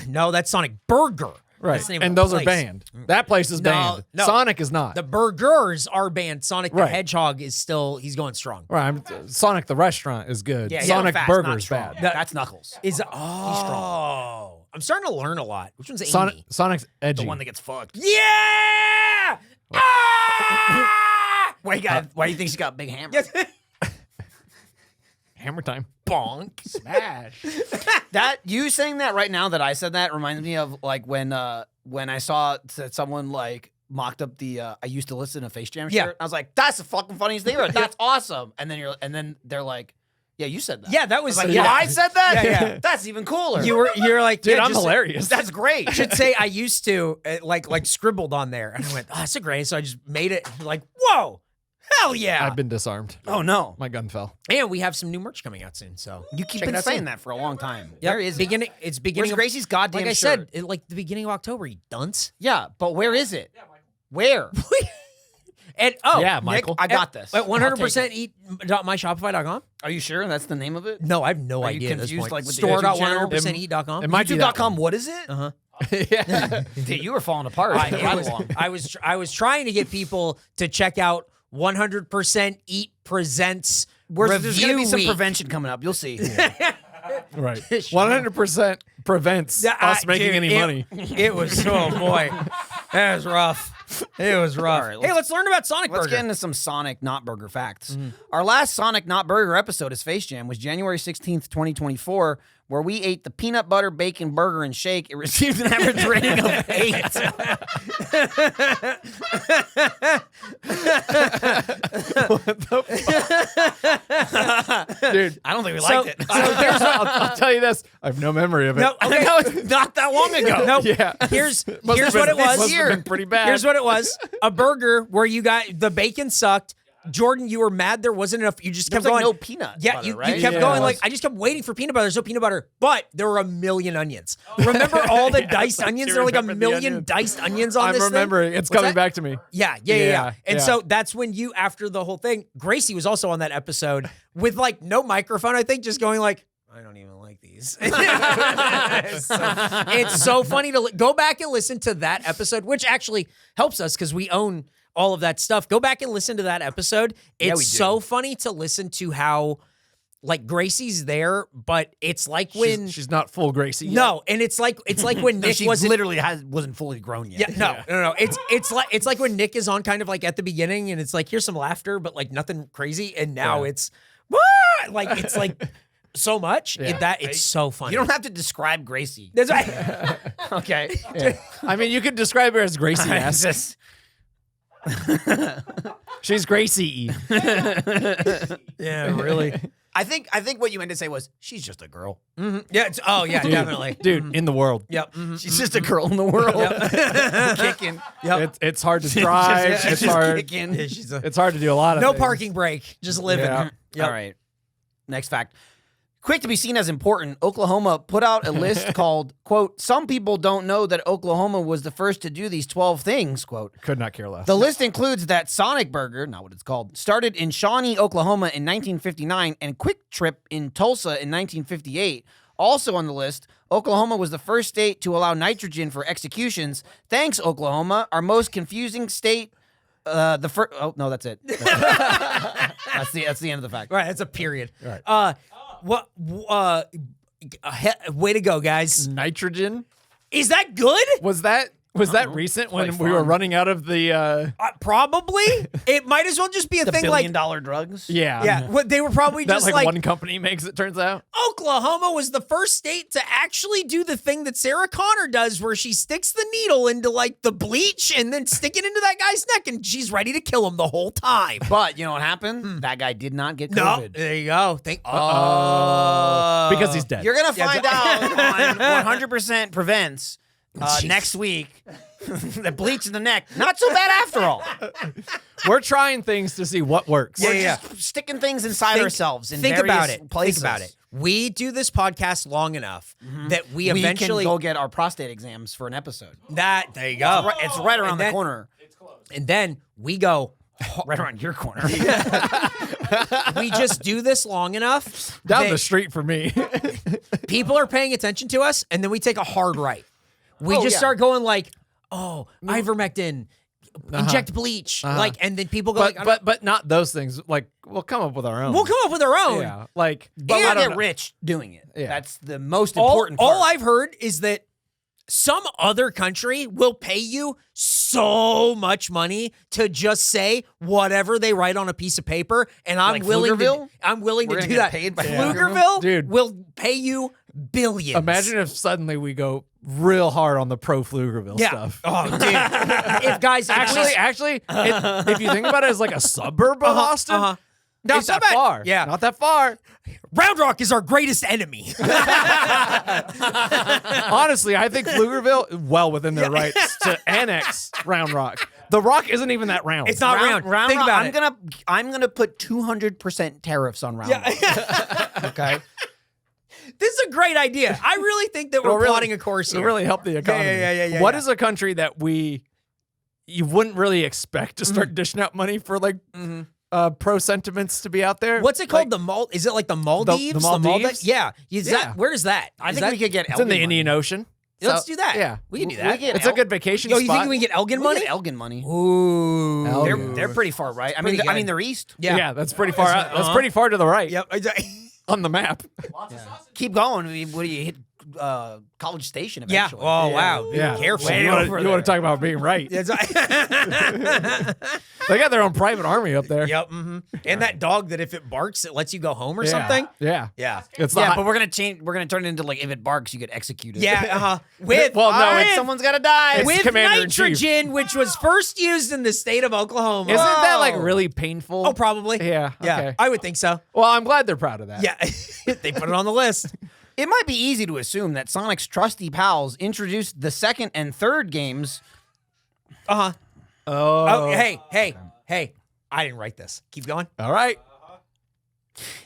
Speaker 3: No, that's Sonic Burger.
Speaker 2: Right.
Speaker 3: That's the name of
Speaker 2: And
Speaker 3: the
Speaker 2: those are
Speaker 3: place.
Speaker 2: banned. That place is
Speaker 3: No,
Speaker 2: banned.
Speaker 3: no.
Speaker 2: Sonic is not.
Speaker 3: The burgers are banned. Sonic the
Speaker 2: Right.
Speaker 3: Hedgehog is still, he's going strong.
Speaker 2: Right. Sonic the restaurant is good.
Speaker 1: Yeah,
Speaker 2: Sonic
Speaker 1: fast, not
Speaker 2: Burger's
Speaker 1: strong.
Speaker 2: bad.
Speaker 1: That's Knuckles.
Speaker 3: Oh, I'm starting to learn a lot. Which one's Amy?
Speaker 2: Sonic's edgy.
Speaker 1: The one that gets fucked.
Speaker 3: Yeah! Ah!
Speaker 1: Why do you think she got a big hammer?
Speaker 2: Hammer time.
Speaker 1: Bonk. Smash. That you saying that right now that I said that reminds me of like when I saw that someone like mocked up the I used to listen to Face Jam
Speaker 3: Yeah.
Speaker 1: shirt. I was like, that's the fucking funniest thing ever. That's awesome. And then they're like, yeah, you said that.
Speaker 3: Yeah, that was
Speaker 1: I was like,
Speaker 3: yeah.
Speaker 1: I said that?
Speaker 3: Yeah.
Speaker 1: That's even cooler.
Speaker 3: You're like,
Speaker 2: Dude,
Speaker 3: yeah,
Speaker 2: I'm
Speaker 3: just-
Speaker 2: hilarious.
Speaker 1: That's great.
Speaker 3: Should say I used to like scribbled on there, and I went, oh, that's a great. So I just made it like, whoa, hell yeah!
Speaker 2: I've been disarmed.
Speaker 1: Oh no.
Speaker 2: My gun fell.
Speaker 3: And we have some new merch coming out soon. So
Speaker 1: You keep
Speaker 3: check
Speaker 1: been
Speaker 3: it out
Speaker 1: saying
Speaker 3: soon.
Speaker 1: that for a long time.
Speaker 3: Yep.
Speaker 1: Where is it?
Speaker 3: beginning? It's beginning.
Speaker 1: Where's
Speaker 3: of,
Speaker 1: Gracie's goddamn
Speaker 3: like I
Speaker 1: shirt?
Speaker 3: said, like the beginning of October. You dunce.
Speaker 1: Yeah, but where is it? Where?
Speaker 3: And
Speaker 2: Yeah,
Speaker 1: Nick,
Speaker 2: Michael.
Speaker 1: I got this.
Speaker 3: At
Speaker 1: I'll
Speaker 3: 100%
Speaker 1: take it.
Speaker 3: eat.myshopify.com.
Speaker 1: Are you sure that's the name of it?
Speaker 3: No, I have no
Speaker 1: Are you
Speaker 3: idea at this
Speaker 1: confused,
Speaker 3: point.
Speaker 1: like, with the YouTube channel?
Speaker 3: Store.100%eat.com.
Speaker 2: It might be that
Speaker 1: YouTube.com.
Speaker 2: one.
Speaker 1: What is it?
Speaker 3: Uh-huh.
Speaker 2: Yeah.
Speaker 1: Dude, you were falling apart.
Speaker 3: I,
Speaker 1: right
Speaker 3: it was-
Speaker 1: along.
Speaker 3: I was trying to get people to check out 100% Eat Presents
Speaker 1: There's
Speaker 3: Review
Speaker 1: going to be some
Speaker 3: Week.
Speaker 1: prevention coming up. You'll see.
Speaker 2: Right. 100% prevents us making
Speaker 3: Dude,
Speaker 2: any money.
Speaker 3: It was, oh boy, that was rough. It was rough.
Speaker 1: All right,
Speaker 3: Hey, let's learn about Sonic
Speaker 1: Let's
Speaker 3: Burger.
Speaker 1: get into some Sonic Not Burger facts. Our last Sonic Not Burger episode as Face Jam was January 16th, 2024, where we ate the peanut butter bacon burger and shake. It received an average rating of 8.
Speaker 2: Dude,
Speaker 1: I don't think we
Speaker 3: So-
Speaker 1: liked it.
Speaker 2: I'll tell you this. I have no memory of it.
Speaker 3: No, okay.
Speaker 1: No, it's not that long ago.
Speaker 3: No,
Speaker 2: Yeah.
Speaker 3: here's
Speaker 2: Must
Speaker 3: what
Speaker 2: have
Speaker 3: it
Speaker 2: been-
Speaker 3: was.
Speaker 2: must have been pretty bad.
Speaker 3: Here's what it was: a burger where you got the bacon sucked. Jordan, you were mad there wasn't enough. You just
Speaker 1: There's
Speaker 3: kept
Speaker 1: like
Speaker 3: going.
Speaker 1: no peanut
Speaker 3: Yeah,
Speaker 1: butter,
Speaker 3: you
Speaker 1: right?
Speaker 3: kept
Speaker 2: Yeah,
Speaker 3: going.
Speaker 2: it
Speaker 3: Like
Speaker 2: was.
Speaker 3: I just kept waiting for peanut butter. There's no peanut butter, but there were a million onions. Remember all the diced onions?
Speaker 2: do
Speaker 3: There were like a
Speaker 2: remember the
Speaker 3: million
Speaker 2: onions.
Speaker 3: diced onions on
Speaker 2: I'm
Speaker 3: this
Speaker 2: remembering.
Speaker 3: thing.
Speaker 2: It's
Speaker 3: What's
Speaker 2: coming
Speaker 3: that?
Speaker 2: back to me.
Speaker 3: Yeah. And
Speaker 2: Yeah.
Speaker 3: so that's when you, after the whole thing, Gracie was also on that episode with like no microphone, I think, just going like, I don't even like these. It's so funny to go back and listen to that episode, which actually helps us because we own all of that stuff. Go back and listen to that episode.
Speaker 1: Yeah,
Speaker 3: It's
Speaker 1: we do.
Speaker 3: so funny to listen to how like Gracie's there, but it's like when
Speaker 2: she's not full Gracie yet.
Speaker 3: no, and it's like when Nick
Speaker 1: she
Speaker 3: wasn't
Speaker 1: literally wasn't fully grown yet.
Speaker 3: Yeah, no. It's like when Nick is on kind of like at the beginning, and it's like here's some laughter, but like nothing crazy, and now it's like it's like so much it's so funny.
Speaker 1: You don't have to describe Gracie.
Speaker 3: That's right.
Speaker 1: Okay.
Speaker 2: Yeah. I mean, you could describe her as Gracie.
Speaker 1: It's just-
Speaker 2: She's Gracie.
Speaker 3: Yeah, really.
Speaker 1: I think what you meant to say was she's just a girl.
Speaker 3: Yeah. Definitely.
Speaker 2: Dude, in the world.
Speaker 3: Yep.
Speaker 1: She's just a girl in the world. Kicking.
Speaker 2: It's hard to drive.
Speaker 1: She's
Speaker 2: It's hard.
Speaker 1: kicking.
Speaker 3: Yeah, she's a,
Speaker 2: It's hard to do a lot of
Speaker 3: no
Speaker 2: things.
Speaker 3: parking brake, just living.
Speaker 2: Yeah.
Speaker 3: Yep.
Speaker 1: All right. Next fact. Quick to be seen as important, Oklahoma put out a list called, quote, some people don't know that Oklahoma was the first to do these 12 things, quote.
Speaker 2: Could not care less.
Speaker 1: The list includes that Sonic Burger, not what it's called, started in Shawnee, Oklahoma in 1959 and Quick Trip in Tulsa in 1958. Also on the list, Oklahoma was the first state to allow nitrogen for executions. Thanks, Oklahoma, our most confusing state. Oh, no, that's it. That's the end of the fact.
Speaker 3: Right. That's a period.
Speaker 2: Right.
Speaker 3: Way to go, guys.
Speaker 2: Nitrogen?
Speaker 3: Is that good?
Speaker 2: Was that recent when
Speaker 1: like
Speaker 2: we were
Speaker 1: fun.
Speaker 2: running out of the
Speaker 3: Probably. It might as well just be a
Speaker 1: The
Speaker 3: thing
Speaker 1: $1
Speaker 3: like
Speaker 1: billion drugs?
Speaker 3: yeah. What they were probably
Speaker 2: that
Speaker 3: just
Speaker 2: like
Speaker 3: like
Speaker 2: one company makes, it turns out.
Speaker 3: Oklahoma was the first state to actually do the thing that Sarah Connor does where she sticks the needle into like the bleach and then stick it into that guy's neck and she's ready to kill him the whole time.
Speaker 1: But you know what happened? That guy did not get
Speaker 3: No,
Speaker 1: COVID.
Speaker 3: there you go.
Speaker 2: Because he's dead.
Speaker 1: You're going to
Speaker 3: Yeah,
Speaker 1: find out on 100% Prevents next week. The bleach in the neck. Not so bad after all.
Speaker 2: We're trying things to see what works.
Speaker 3: Yeah,
Speaker 1: We're
Speaker 3: yeah.
Speaker 1: just sticking things inside ourselves in
Speaker 3: Think
Speaker 1: various
Speaker 3: about it.
Speaker 1: places.
Speaker 3: Think about it. We do this podcast long enough that we
Speaker 1: We
Speaker 3: eventually
Speaker 1: can go get our prostate exams for an episode.
Speaker 3: there you go.
Speaker 1: It's right around
Speaker 3: And
Speaker 1: the
Speaker 3: then-
Speaker 1: corner.
Speaker 3: And then we go
Speaker 1: Right around your corner.
Speaker 3: we just do this long enough
Speaker 2: Down
Speaker 3: that
Speaker 2: the street for me.
Speaker 3: people are paying attention to us, and then we take a hard right. We
Speaker 1: Oh,
Speaker 3: just
Speaker 1: yeah.
Speaker 3: start going like, oh, ivermectin, inject bleach, like, and then people go like,
Speaker 2: but not those things. Like, we'll come up with our own.
Speaker 3: we'll come up with our own.
Speaker 2: Yeah. Like,
Speaker 1: But
Speaker 2: I
Speaker 1: we'll
Speaker 2: don't
Speaker 1: get
Speaker 2: know.
Speaker 1: rich doing it.
Speaker 2: Yeah.
Speaker 1: That's the most important part.
Speaker 3: All I've heard is that some other country will pay you so much money to just say whatever they write on a piece of paper, and I'm
Speaker 1: Like
Speaker 3: willing
Speaker 1: Pflugerville?
Speaker 3: to
Speaker 1: We're
Speaker 3: do
Speaker 1: gonna get
Speaker 3: that.
Speaker 1: paid by
Speaker 3: Pflugerville
Speaker 2: Dude.
Speaker 3: will pay you billions.
Speaker 2: Imagine if suddenly we go real hard on the pro Pflugerville stuff.
Speaker 3: Oh, dude. If guys
Speaker 2: Actually, if you think about it as like a suburb of Austin, not
Speaker 3: It's
Speaker 2: that
Speaker 3: not bad.
Speaker 2: far.
Speaker 3: Yeah.
Speaker 2: Not that far.
Speaker 3: Round Rock is our greatest enemy.
Speaker 2: Honestly, I think Pflugerville, well within their rights to annex Round Rock. The rock isn't even that round.
Speaker 3: It's not round. Think about it.
Speaker 1: I'm gonna put 200% tariffs on round. Okay.
Speaker 3: This is a great idea. I really think that we're plotting a course
Speaker 2: to
Speaker 3: here.
Speaker 2: really help the economy.
Speaker 3: Yeah,
Speaker 2: What
Speaker 3: yeah.
Speaker 2: is a country that you wouldn't really expect to start dishing out money for like pro sentiments to be out there?
Speaker 3: What's it called?
Speaker 2: Like,
Speaker 3: Is it like the Maldives?
Speaker 2: The Maldives?
Speaker 3: Yeah.
Speaker 2: Yeah.
Speaker 3: Where is that?
Speaker 1: I
Speaker 3: Is
Speaker 1: think
Speaker 3: that-
Speaker 1: we could get
Speaker 2: it's
Speaker 1: Elgin
Speaker 2: in the
Speaker 1: money.
Speaker 2: Indian Ocean.
Speaker 3: Let's
Speaker 2: So,
Speaker 3: do that.
Speaker 2: Yeah.
Speaker 3: We can do
Speaker 1: We
Speaker 3: that.
Speaker 1: get
Speaker 2: It's a good vacation
Speaker 3: Yo,
Speaker 2: spot.
Speaker 3: you think we can get Elgin
Speaker 1: We
Speaker 3: money?
Speaker 1: get Elgin money.
Speaker 3: Ooh.
Speaker 2: Elgin.
Speaker 1: They're pretty far right. I
Speaker 3: pretty
Speaker 1: mean,
Speaker 3: good.
Speaker 1: they're east.
Speaker 2: Yeah, that's pretty far out. That's pretty far to the right
Speaker 3: Yep.
Speaker 2: on the map.
Speaker 1: Keep going. What do you hit? College Station
Speaker 3: Yeah.
Speaker 1: eventually.
Speaker 3: Oh, wow.
Speaker 2: Yeah.
Speaker 3: Be careful.
Speaker 1: Way
Speaker 2: You
Speaker 1: over
Speaker 2: want
Speaker 1: there.
Speaker 2: to talk about being right?
Speaker 3: It's-
Speaker 2: They got their own private army up there.
Speaker 3: Yep. And that dog that if it barks, it lets you go home or
Speaker 2: Yeah.
Speaker 3: something.
Speaker 2: Yeah.
Speaker 3: Yeah.
Speaker 2: It's
Speaker 1: Yeah,
Speaker 2: not.
Speaker 1: but we're gonna change. We're gonna turn it into like if it barks, you get executed.
Speaker 3: Yeah. With
Speaker 2: Well, no,
Speaker 3: with-
Speaker 1: someone's gotta die.
Speaker 2: It's
Speaker 3: with
Speaker 2: Commander-in-Chief.
Speaker 3: nitrogen, which was first used in the state of Oklahoma.
Speaker 2: Isn't that like
Speaker 3: Whoa.
Speaker 2: really painful?
Speaker 3: Oh, probably.
Speaker 2: Yeah.
Speaker 3: Yeah.
Speaker 2: Okay.
Speaker 3: I would think so.
Speaker 2: Well, I'm glad they're proud of that.
Speaker 3: Yeah. They put it on the list.
Speaker 1: It might be easy to assume that Sonic's trusty pals introduced the second and third games.
Speaker 3: Oh, hey. I didn't write this. Keep going.
Speaker 2: All right.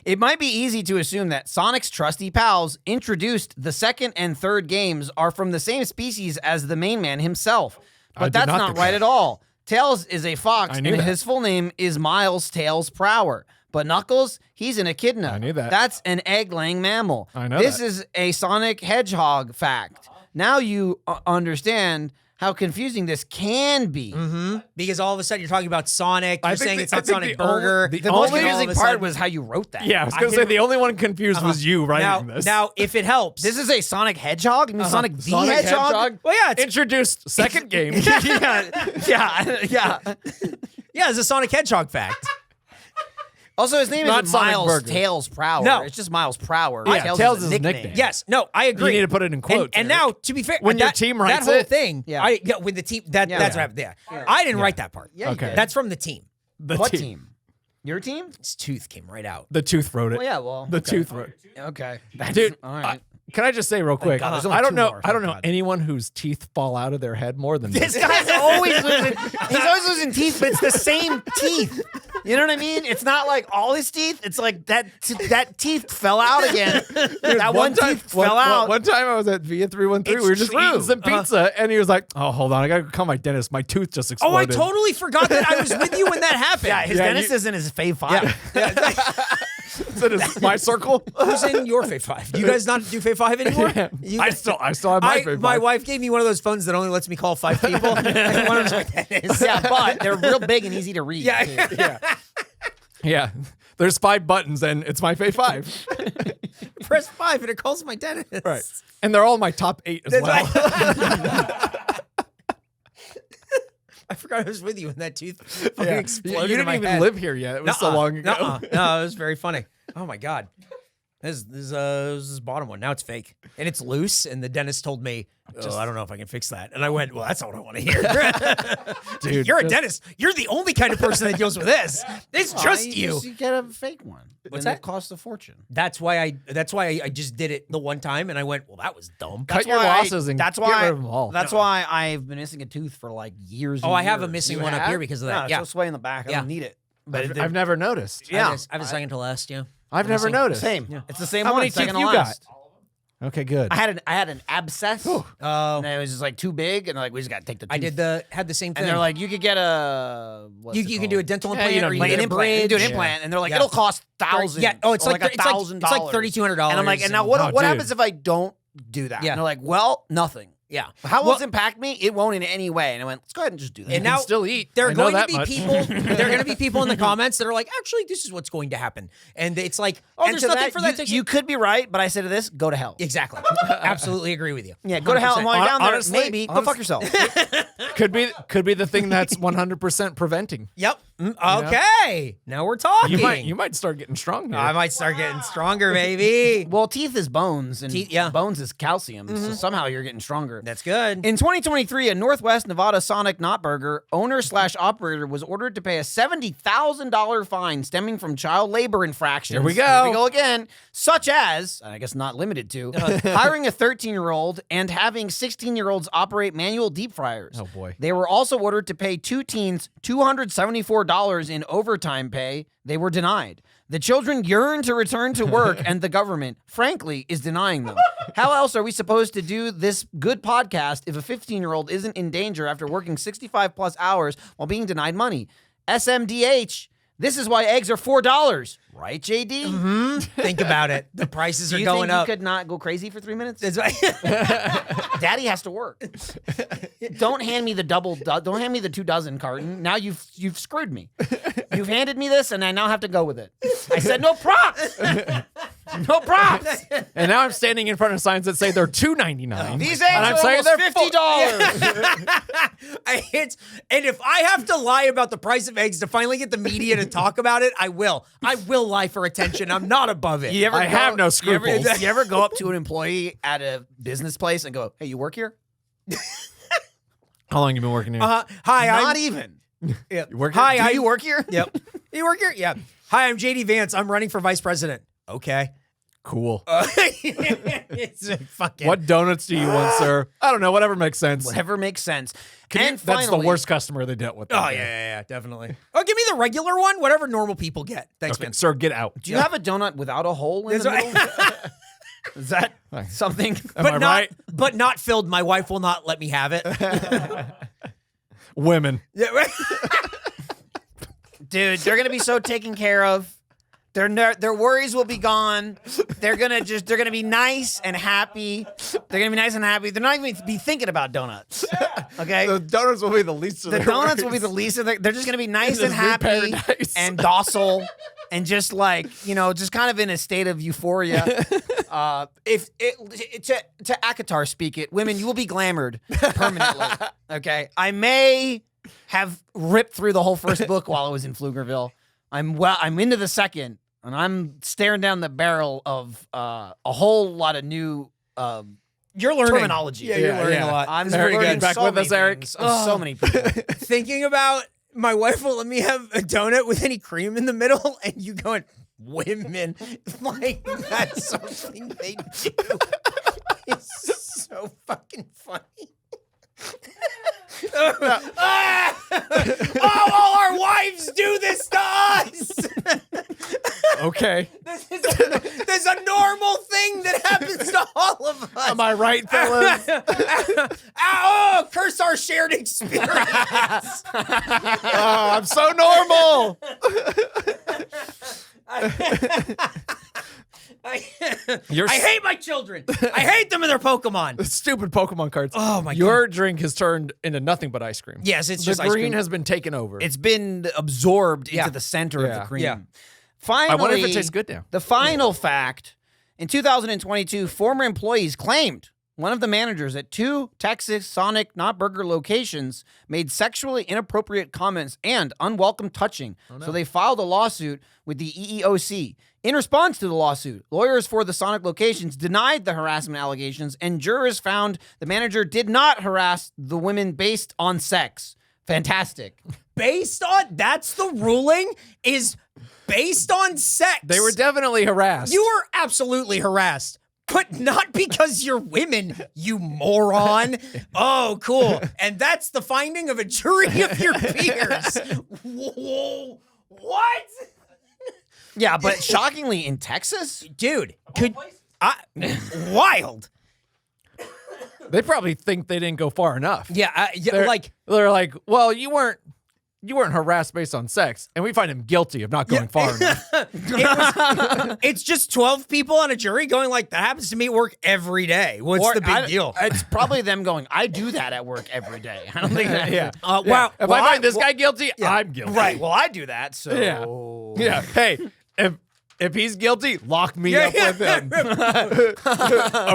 Speaker 1: It might be easy to assume that Sonic's trusty pals introduced the second and third games are from the same species as the main man himself.
Speaker 2: I
Speaker 1: But
Speaker 2: did
Speaker 1: that's
Speaker 2: not
Speaker 1: not
Speaker 2: think
Speaker 1: right
Speaker 2: that.
Speaker 1: at all. Tails is a fox,
Speaker 2: I
Speaker 1: and
Speaker 2: knew that.
Speaker 1: his full name is Miles Tails Prower. But Knuckles, he's an echidna.
Speaker 2: I knew that.
Speaker 1: That's an egg-laying mammal.
Speaker 2: I know
Speaker 1: This
Speaker 2: that.
Speaker 1: is a Sonic Hedgehog fact. Now you understand how confusing this can be.
Speaker 3: Because all of a sudden you're talking about Sonic. You're saying it's not Sonic
Speaker 2: the only-
Speaker 3: Burger.
Speaker 2: the
Speaker 1: The most
Speaker 2: only-
Speaker 1: confusing part was how you wrote that.
Speaker 2: Yeah, I was going to say the only one confused was you writing this.
Speaker 3: Now, if it helps,
Speaker 1: This is a Sonic Hedgehog? You mean Sonic the
Speaker 2: Sonic
Speaker 1: Hedgehog?
Speaker 3: well, yeah, it's
Speaker 2: Introduced second game.
Speaker 1: yeah.
Speaker 3: it's a Sonic Hedgehog fact.
Speaker 1: Also, his name
Speaker 2: Not
Speaker 1: isn't
Speaker 2: Sonic
Speaker 1: Miles
Speaker 2: Burger.
Speaker 1: Tails Prower.
Speaker 3: No.
Speaker 1: It's just Miles Prower.
Speaker 2: Yeah, Tails is his nickname.
Speaker 3: Yes, no, I
Speaker 2: You
Speaker 3: agree.
Speaker 2: need to put it in quotes.
Speaker 3: And
Speaker 2: Eric.
Speaker 3: now, to be fair,
Speaker 2: When your
Speaker 3: that,
Speaker 2: team
Speaker 3: that
Speaker 2: writes
Speaker 3: whole
Speaker 2: it-
Speaker 3: thing,
Speaker 1: Yeah.
Speaker 3: with the team, that's
Speaker 1: Yeah.
Speaker 3: what happened. Yeah. I didn't write that part.
Speaker 1: Yeah, you
Speaker 2: Okay.
Speaker 1: did.
Speaker 3: That's from the team.
Speaker 2: the
Speaker 1: What team? Your team?
Speaker 3: His tooth came right out.
Speaker 2: The tooth wrote it.
Speaker 1: Well, yeah, well.
Speaker 2: The tooth wrote it.
Speaker 1: Okay.
Speaker 2: Dude,
Speaker 1: all right.
Speaker 2: can I just say real quick?
Speaker 1: God, there's only
Speaker 2: I don't
Speaker 1: two
Speaker 2: know.
Speaker 1: more,
Speaker 2: I don't
Speaker 1: thank
Speaker 2: know
Speaker 1: God.
Speaker 2: anyone whose teeth fall out of their head more than
Speaker 1: This
Speaker 2: this.
Speaker 1: guy's always losing. He's always losing teeth, but it's the same teeth. You know what I mean? It's not like all his teeth. It's like that teeth fell out again. That one tooth fell out.
Speaker 2: One time I was at Via 313. We were just
Speaker 1: true.
Speaker 2: eating some pizza, and he was like, "Oh, hold on, I gotta call my dentist. My tooth just
Speaker 3: Oh,
Speaker 2: exploded."
Speaker 3: I totally forgot that I was with you when that happened.
Speaker 1: Yeah, his
Speaker 2: Yeah,
Speaker 1: dentist is in his Fave 5.
Speaker 2: Is it a- my circle.
Speaker 3: Who's in your Fave 5? Do you guys not do Fave 5 anymore? You
Speaker 2: I
Speaker 3: guys-
Speaker 2: still have my favorite.
Speaker 3: My wife gave me one of those phones that only lets me call 5 people. And one of them's my dentist.
Speaker 1: Yeah, but they're real big and easy to read.
Speaker 3: Yeah.
Speaker 1: too.
Speaker 2: Yeah, there's 5 buttons, and it's my Fave 5.
Speaker 3: Press 5 and it calls my dentist.
Speaker 2: Right, and they're all my top 8 as
Speaker 3: That's
Speaker 2: well.
Speaker 3: I forgot I was with you when that tooth fucking
Speaker 2: Yeah.
Speaker 3: exploded
Speaker 2: You
Speaker 3: in
Speaker 2: didn't
Speaker 3: my
Speaker 2: even
Speaker 3: head.
Speaker 2: live here yet. It was so
Speaker 3: Nuh-uh.
Speaker 2: long ago.
Speaker 3: Nuh-uh. No, it was very funny. Oh my god. This is this bottom one. Now it's fake. And it's loose, and the dentist told me, I don't know if I can fix that. And I went, well, that's not what I want to hear.
Speaker 2: Dude,
Speaker 3: You're a
Speaker 2: just-
Speaker 3: dentist. You're the only kind of person that deals with this. It's just you.
Speaker 1: You get a fake one.
Speaker 3: What's
Speaker 1: and
Speaker 3: that?
Speaker 1: It costs a fortune.
Speaker 3: That's why I just did it the one time, and I went, well, that was dumb.
Speaker 2: Cut your losses and
Speaker 1: that's
Speaker 2: get
Speaker 1: why
Speaker 2: rid of them all.
Speaker 1: That's why I've been missing a tooth for like years.
Speaker 3: Oh,
Speaker 1: and
Speaker 3: I have a
Speaker 1: years.
Speaker 3: missing
Speaker 1: You
Speaker 3: one up
Speaker 1: have?
Speaker 3: here because of that.
Speaker 1: No, it's
Speaker 3: Yeah.
Speaker 1: just way in the back. I
Speaker 3: Yeah.
Speaker 1: don't need it. But
Speaker 2: I've never noticed.
Speaker 1: Yeah.
Speaker 3: I have a second to last, yeah.
Speaker 2: I've never noticed.
Speaker 1: Same. It's the same
Speaker 2: How
Speaker 1: one.
Speaker 2: many teeth
Speaker 1: second to
Speaker 2: you
Speaker 1: last.
Speaker 2: got? Okay, good.
Speaker 1: I had an abscess.
Speaker 3: Oh,
Speaker 1: And it was just like too big, and like we just got to take the.
Speaker 3: I
Speaker 1: tooth.
Speaker 3: had the same thing.
Speaker 1: And they're like, you could get a. What's
Speaker 3: you
Speaker 1: it
Speaker 3: can do a
Speaker 1: called?
Speaker 3: dental
Speaker 2: Yeah,
Speaker 3: implant
Speaker 2: you don't
Speaker 3: or you
Speaker 2: need
Speaker 3: can
Speaker 1: Like
Speaker 3: do
Speaker 1: an
Speaker 3: a
Speaker 1: implant.
Speaker 3: bridge.
Speaker 1: Do an implant, and they're like,
Speaker 3: Yeah.
Speaker 1: it'll cost thousands.
Speaker 3: Yeah. Oh, it's
Speaker 1: or
Speaker 3: like
Speaker 1: like $1,000.
Speaker 3: it's like $3,200.
Speaker 1: And I'm like, and now
Speaker 2: Oh,
Speaker 1: what
Speaker 2: dude.
Speaker 1: happens if I don't do that?
Speaker 3: Yeah.
Speaker 1: And they're like, well, nothing.
Speaker 3: Yeah.
Speaker 1: How will
Speaker 3: Well-
Speaker 1: this impact me? It won't in any way. And I went, let's go ahead and just do that.
Speaker 3: And
Speaker 2: You can
Speaker 3: now
Speaker 2: still eat.
Speaker 3: There
Speaker 2: I
Speaker 3: are
Speaker 2: know
Speaker 3: going to
Speaker 2: that
Speaker 3: be
Speaker 2: much.
Speaker 3: people. There are going to be people in the comments that are like, actually, this is what's going to happen, and it's like, oh,
Speaker 1: And
Speaker 3: there's
Speaker 1: to
Speaker 3: nothing for that.
Speaker 1: You could be right, but I say to this, go to hell.
Speaker 3: Exactly. Absolutely agree with you.
Speaker 1: Yeah, go to hell. And while you're down there,
Speaker 2: Honestly-
Speaker 1: maybe go fuck yourself.
Speaker 2: Could be the thing that's 100% preventing.
Speaker 3: Yep. Okay. Now we're talking.
Speaker 2: You might start getting strong here.
Speaker 3: I might start getting stronger, baby.
Speaker 1: Well, teeth is bones, and
Speaker 3: Teeth, yeah.
Speaker 1: bones is calcium. So somehow you're getting stronger.
Speaker 3: That's good.
Speaker 1: In 2023, a Northwest Nevada Sonic Not Burger owner/operator was ordered to pay a $70,000 fine stemming from child labor infractions.
Speaker 2: Here we go.
Speaker 1: Here we go again. Such as, and I guess not limited to, hiring a 13-year-old and having 16-year-olds operate manual deep fryers.
Speaker 2: Oh, boy.
Speaker 1: They were also ordered to pay 2 teens $274 in overtime pay. They were denied. The children yearn to return to work, and the government, frankly, is denying them. How else are we supposed to do this good podcast if a 15-year-old isn't in danger after working 65 plus hours while being denied money? SMDH. This is why eggs are $4. Right, JD?
Speaker 3: Think about it. The prices
Speaker 1: Do
Speaker 3: are
Speaker 1: you
Speaker 3: going
Speaker 1: think
Speaker 3: up.
Speaker 1: you could not go crazy for 3 minutes?
Speaker 3: That's right.
Speaker 1: Daddy has to work. Don't hand me the don't hand me the 2 dozen carton. Now you've screwed me. You've handed me this, and I now have to go with it. I said no props. No props.
Speaker 2: And now I'm standing in front of signs that say they're $2.99.
Speaker 1: These eggs
Speaker 2: and I'm
Speaker 1: are
Speaker 2: saying
Speaker 1: almost
Speaker 2: they're
Speaker 1: $50.
Speaker 3: And if I have to lie about the price of eggs to finally get the media to talk about it, I will. I will lie for attention. I'm not above it.
Speaker 2: I have no scruples.
Speaker 1: You ever go up to an employee at a business place and go, "Hey, you work here?"
Speaker 2: How long you been working here?
Speaker 3: Hi,
Speaker 1: Not
Speaker 3: I'm.
Speaker 1: even.
Speaker 3: Yeah.
Speaker 2: You work
Speaker 3: Hi,
Speaker 2: here?
Speaker 1: Do you work here?
Speaker 3: Yep. You work here? Yeah. Hi, I'm JD Vance. I'm running for vice president. Okay.
Speaker 2: Cool.
Speaker 3: It's a fucking.
Speaker 2: What donuts do you want, sir? I don't know. Whatever makes sense.
Speaker 1: Whatever makes sense.
Speaker 2: That's the worst customer they dealt with.
Speaker 3: Oh yeah, definitely. Oh, give me the regular one. Whatever normal people get. Thanks,
Speaker 2: Okay,
Speaker 3: man.
Speaker 2: sir, get out.
Speaker 1: Do you have a donut without a hole in the
Speaker 3: That's
Speaker 1: middle? Is that something?
Speaker 2: Am I right?
Speaker 3: But not filled. My wife will not let me have it.
Speaker 2: Women.
Speaker 3: Yeah, right.
Speaker 1: Dude, they're going to be so taken care of. Their worries will be gone. They're gonna be nice and happy. They're gonna be nice and happy. They're not even be thinking about donuts. Okay.
Speaker 2: The donuts will be the least of
Speaker 1: The
Speaker 2: their
Speaker 1: donuts
Speaker 2: worries.
Speaker 1: will be the least of their. They're just gonna be nice
Speaker 2: This
Speaker 1: and
Speaker 2: new
Speaker 1: happy
Speaker 2: paradise.
Speaker 1: and docile and just like just kind of in a state of euphoria. If it to Akatar speak it, women, you will be glamored permanently. Okay. I may have ripped through the whole first book while I was in Pflugerville. I'm into the second, and I'm staring down the barrel of a whole lot of new
Speaker 3: You're learning
Speaker 1: terminology.
Speaker 3: Yeah, you're learning a lot.
Speaker 1: I'm
Speaker 2: Very
Speaker 1: learning
Speaker 2: good. Back
Speaker 1: so
Speaker 2: with
Speaker 1: many
Speaker 2: us, Eric.
Speaker 1: things of so many people.
Speaker 3: Thinking about my wife won't let me have a donut with any cream in the middle, and you going, women, like that's something they do. It's so fucking funny. All our wives do this to us.
Speaker 2: Okay.
Speaker 3: This is a normal thing that happens to all of us.
Speaker 2: Am I right, fellas?
Speaker 3: Oh, curse our shared experience.
Speaker 2: Oh, I'm so normal.
Speaker 3: I hate my children. I hate them and their Pokemon.
Speaker 2: Stupid Pokemon cards.
Speaker 3: Oh, my
Speaker 2: Your drink has turned into nothing but ice cream.
Speaker 3: Yes, it's
Speaker 2: the
Speaker 3: just ice
Speaker 2: green
Speaker 3: cream.
Speaker 2: has been taken over.
Speaker 1: It's been absorbed
Speaker 3: Yeah.
Speaker 1: into the center of the cream.
Speaker 3: Yeah.
Speaker 1: Finally,
Speaker 2: I wonder if it tastes good now.
Speaker 1: The final fact, in 2022, former employees claimed one of the managers at 2 Texas Sonic Not Burger locations made sexually inappropriate comments and unwelcome touching. So they filed a lawsuit with the EEOC. In response to the lawsuit, lawyers for the Sonic locations denied the harassment allegations, and jurors found the manager did not harass the women based on sex. Fantastic.
Speaker 3: That's the ruling, is based on sex.
Speaker 2: They were definitely harassed.
Speaker 3: You were absolutely harassed. But not because you're women, you moron. Oh, cool. And that's the finding of a jury of your peers. Whoa. What?
Speaker 1: Yeah, but shockingly, in Texas?
Speaker 3: Dude, wild.
Speaker 2: They probably think they didn't go far enough.
Speaker 3: Yeah,
Speaker 2: They're like, well, you weren't harassed based on sex, and we find him guilty of not going far enough.
Speaker 3: It's just 12 people on a jury going like, that happens to me at work every day. What's the big deal?
Speaker 1: It's probably them going, I do that at work every day. I don't think that.
Speaker 2: Yeah.
Speaker 3: Wow.
Speaker 2: If I find this guy guilty, I'm guilty.
Speaker 1: Right. Well, I do that. So.
Speaker 2: Yeah. Hey, if he's guilty, lock me up with him.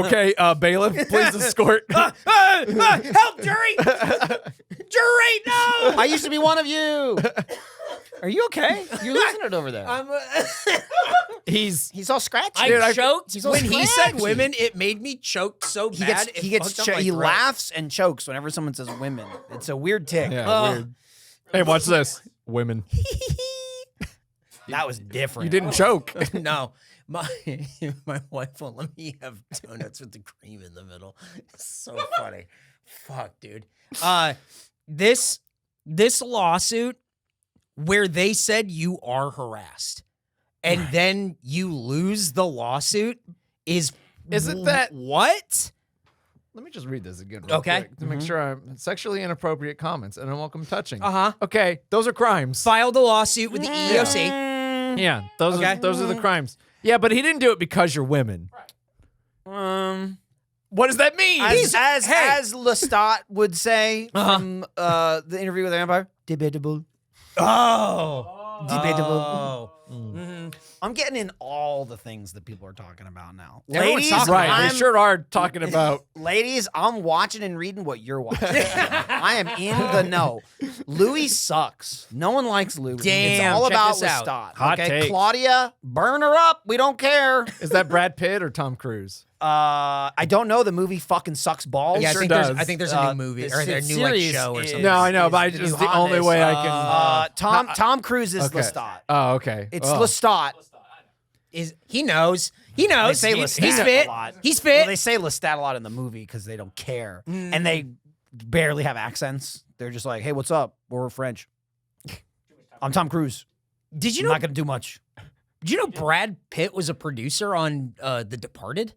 Speaker 2: Okay, bailiff, please escort.
Speaker 3: Help, jury! Jury, no!
Speaker 1: I used to be one of you. Are you okay? You're losing it over there.
Speaker 2: He's
Speaker 1: all scratchy.
Speaker 3: I choked.
Speaker 1: He's all
Speaker 3: When he said
Speaker 1: scratchy.
Speaker 3: women, it made me choke so bad.
Speaker 1: He laughs and chokes whenever someone says women. It's a weird tick.
Speaker 2: yeah, weird. Hey, watch this. Women.
Speaker 1: That was different.
Speaker 2: You didn't choke.
Speaker 3: No. My wife won't let me have donuts with the cream in the middle. It's so funny. Fuck, dude. This lawsuit where they said you are harassed and then you lose the lawsuit isn't
Speaker 2: that-
Speaker 3: what?
Speaker 2: Let me just read this again real
Speaker 3: Okay.
Speaker 2: quick to make sure I'm sexually inappropriate comments and unwelcome touching.
Speaker 3: Uh-huh.
Speaker 2: Okay, those are crimes.
Speaker 3: Filed a lawsuit with the EEOC.
Speaker 2: Yeah, those
Speaker 3: Okay.
Speaker 2: are the crimes. Yeah, but he didn't do it because you're women. What does that mean?
Speaker 1: As Lestat would say from the interview with the Empire, debatable. Debatable. I'm getting in all the things that people are talking about now.
Speaker 3: Everyone's
Speaker 1: Ladies,
Speaker 3: talking
Speaker 2: right,
Speaker 1: I'm,
Speaker 2: they sure are talking about.
Speaker 1: ladies, I'm watching and reading what you're watching. I am in the know. Louis sucks. No one likes Louis.
Speaker 3: Damn,
Speaker 1: it's all
Speaker 3: check
Speaker 1: about
Speaker 3: this out.
Speaker 1: Lestat.
Speaker 2: Hot
Speaker 1: Okay,
Speaker 2: take.
Speaker 1: Claudia, burn her up. We don't care.
Speaker 2: Is that Brad Pitt or Tom Cruise?
Speaker 1: I don't know. The movie fucking sucks balls.
Speaker 3: Yeah,
Speaker 2: sure
Speaker 3: I think there's a
Speaker 1: does.
Speaker 3: new movie
Speaker 1: This
Speaker 3: or a new like
Speaker 1: series
Speaker 3: show or
Speaker 1: is-
Speaker 3: something.
Speaker 2: No, I know, but
Speaker 1: the
Speaker 2: it's
Speaker 1: new
Speaker 2: the only
Speaker 1: hotness.
Speaker 2: way I can.
Speaker 1: Tom Cruise is
Speaker 2: Okay.
Speaker 1: Lestat.
Speaker 2: Oh, okay.
Speaker 1: It's
Speaker 2: Oh.
Speaker 1: Lestat.
Speaker 3: He knows. He
Speaker 1: They
Speaker 3: knows.
Speaker 1: say
Speaker 3: He's
Speaker 1: Lestat
Speaker 3: fit.
Speaker 1: a lot.
Speaker 3: He's
Speaker 1: Well,
Speaker 3: fit.
Speaker 1: they say Lestat a lot in the movie because they don't care, and they barely have accents. They're just like, "Hey, what's up? We're French. I'm Tom Cruise.
Speaker 3: Did you
Speaker 1: I'm
Speaker 3: know?
Speaker 1: not gonna do much."
Speaker 3: Did you know Brad Pitt was a producer on The Departed?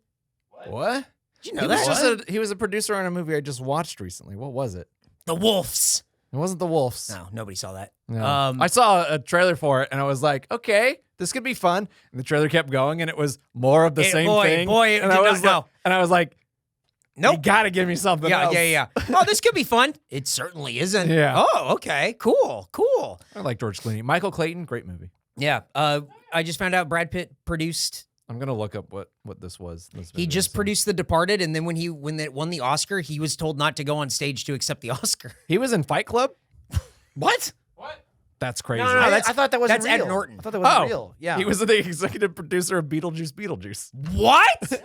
Speaker 2: What?
Speaker 3: Did you know that?
Speaker 2: He was a producer on a movie I just watched recently. What was it?
Speaker 3: The Wolves.
Speaker 2: It wasn't the wolves.
Speaker 3: No, nobody saw that.
Speaker 2: No.
Speaker 3: Um,
Speaker 2: I saw a trailer for it, and I was like, okay, this could be fun. And the trailer kept going, and it was more of the same thing.
Speaker 3: Boy, it
Speaker 2: and
Speaker 3: did
Speaker 2: I was
Speaker 3: not,
Speaker 2: like, and I was like,
Speaker 3: nope.
Speaker 2: you got to give me something else.
Speaker 3: Yeah. Oh, this could be fun. It certainly isn't.
Speaker 2: Yeah.
Speaker 3: Oh, okay. Cool.
Speaker 2: I like George Clooney. Michael Clayton, great movie.
Speaker 3: Yeah. I just found out Brad Pitt produced.
Speaker 2: I'm gonna look up what this was.
Speaker 3: He just produced The Departed, and then when it won the Oscar, he was told not to go on stage to accept the Oscar.
Speaker 2: He was in Fight Club.
Speaker 1: What?
Speaker 2: That's crazy.
Speaker 3: No,
Speaker 1: I thought that was
Speaker 3: that's
Speaker 1: real.
Speaker 3: Ed Norton.
Speaker 1: I thought that was real. Yeah.
Speaker 2: He was the executive producer of Beetlejuice.
Speaker 3: What?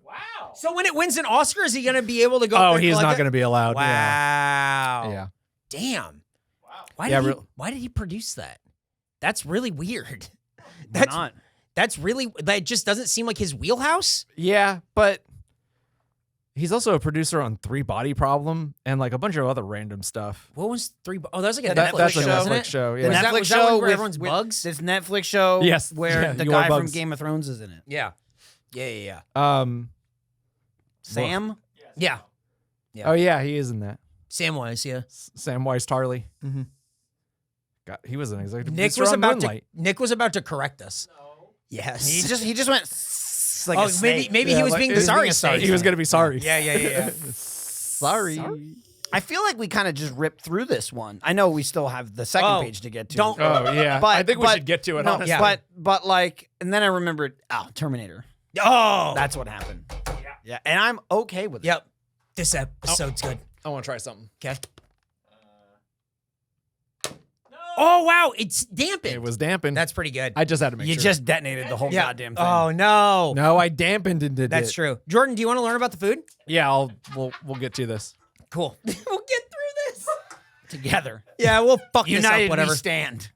Speaker 3: Wow. So when it wins an Oscar, is he going to be able to go?
Speaker 2: Oh, he's not going to be allowed.
Speaker 3: Wow.
Speaker 2: Yeah.
Speaker 3: Damn. Wow. Why did he produce that? That's really weird.
Speaker 1: Why not?
Speaker 3: That just doesn't seem like his wheelhouse.
Speaker 2: Yeah, but he's also a producer on 3 Body Problem and like a bunch of other random stuff.
Speaker 3: What was 3? Oh, that's like a
Speaker 2: That's
Speaker 3: Netflix
Speaker 2: a
Speaker 3: show,
Speaker 2: Netflix
Speaker 3: isn't it?
Speaker 2: show.
Speaker 1: The
Speaker 2: Yeah.
Speaker 3: Was that-
Speaker 1: Netflix
Speaker 3: was that
Speaker 1: show
Speaker 3: one where
Speaker 1: with
Speaker 3: everyone's bugs?
Speaker 1: This Netflix show,
Speaker 2: Yes.
Speaker 1: where
Speaker 2: Yeah,
Speaker 1: the
Speaker 2: You Are
Speaker 1: guy from
Speaker 2: Bugs.
Speaker 1: Game of Thrones is in it.
Speaker 3: Yeah. Yeah.
Speaker 1: Sam.
Speaker 3: Yeah.
Speaker 2: Oh yeah, he is in that.
Speaker 3: Samwise, yeah.
Speaker 2: Samwise Tarly.
Speaker 3: Mhm.
Speaker 2: God, he was an executive
Speaker 3: Nick
Speaker 2: producer
Speaker 3: was
Speaker 2: on
Speaker 3: about
Speaker 2: Moonlight.
Speaker 3: to correct us. No. Yes.
Speaker 1: He just went like
Speaker 3: Oh,
Speaker 1: a snake.
Speaker 3: maybe he was being the sorry state.
Speaker 2: He was gonna be sorry.
Speaker 3: Yeah.
Speaker 2: Sorry.
Speaker 1: I feel like we kind of just ripped through this one. I know we still have the second page to get to.
Speaker 3: don't-
Speaker 2: Oh yeah.
Speaker 1: But-
Speaker 2: I think we
Speaker 1: but-
Speaker 2: should get to it.
Speaker 1: No,
Speaker 2: honestly.
Speaker 1: but like, and then I remembered. Oh, Terminator.
Speaker 3: Oh.
Speaker 1: That's what happened. Yeah, and I'm okay with it.
Speaker 3: Yep. This episode's good.
Speaker 2: I want to try something.
Speaker 3: Okay. Oh, wow. It's dampened.
Speaker 2: It was dampened.
Speaker 3: That's pretty good.
Speaker 2: I just had to make
Speaker 1: You
Speaker 2: sure.
Speaker 1: just detonated the whole goddamn thing.
Speaker 3: Oh, no.
Speaker 2: No, I dampened and did
Speaker 3: That's
Speaker 2: it.
Speaker 3: true. Jordan, do you want to learn about the food?
Speaker 2: Yeah, we'll get to this.
Speaker 3: Cool. We'll get through this.
Speaker 1: Together,
Speaker 3: Yeah, we'll fuck this
Speaker 1: united
Speaker 3: up, whatever.
Speaker 1: we stand.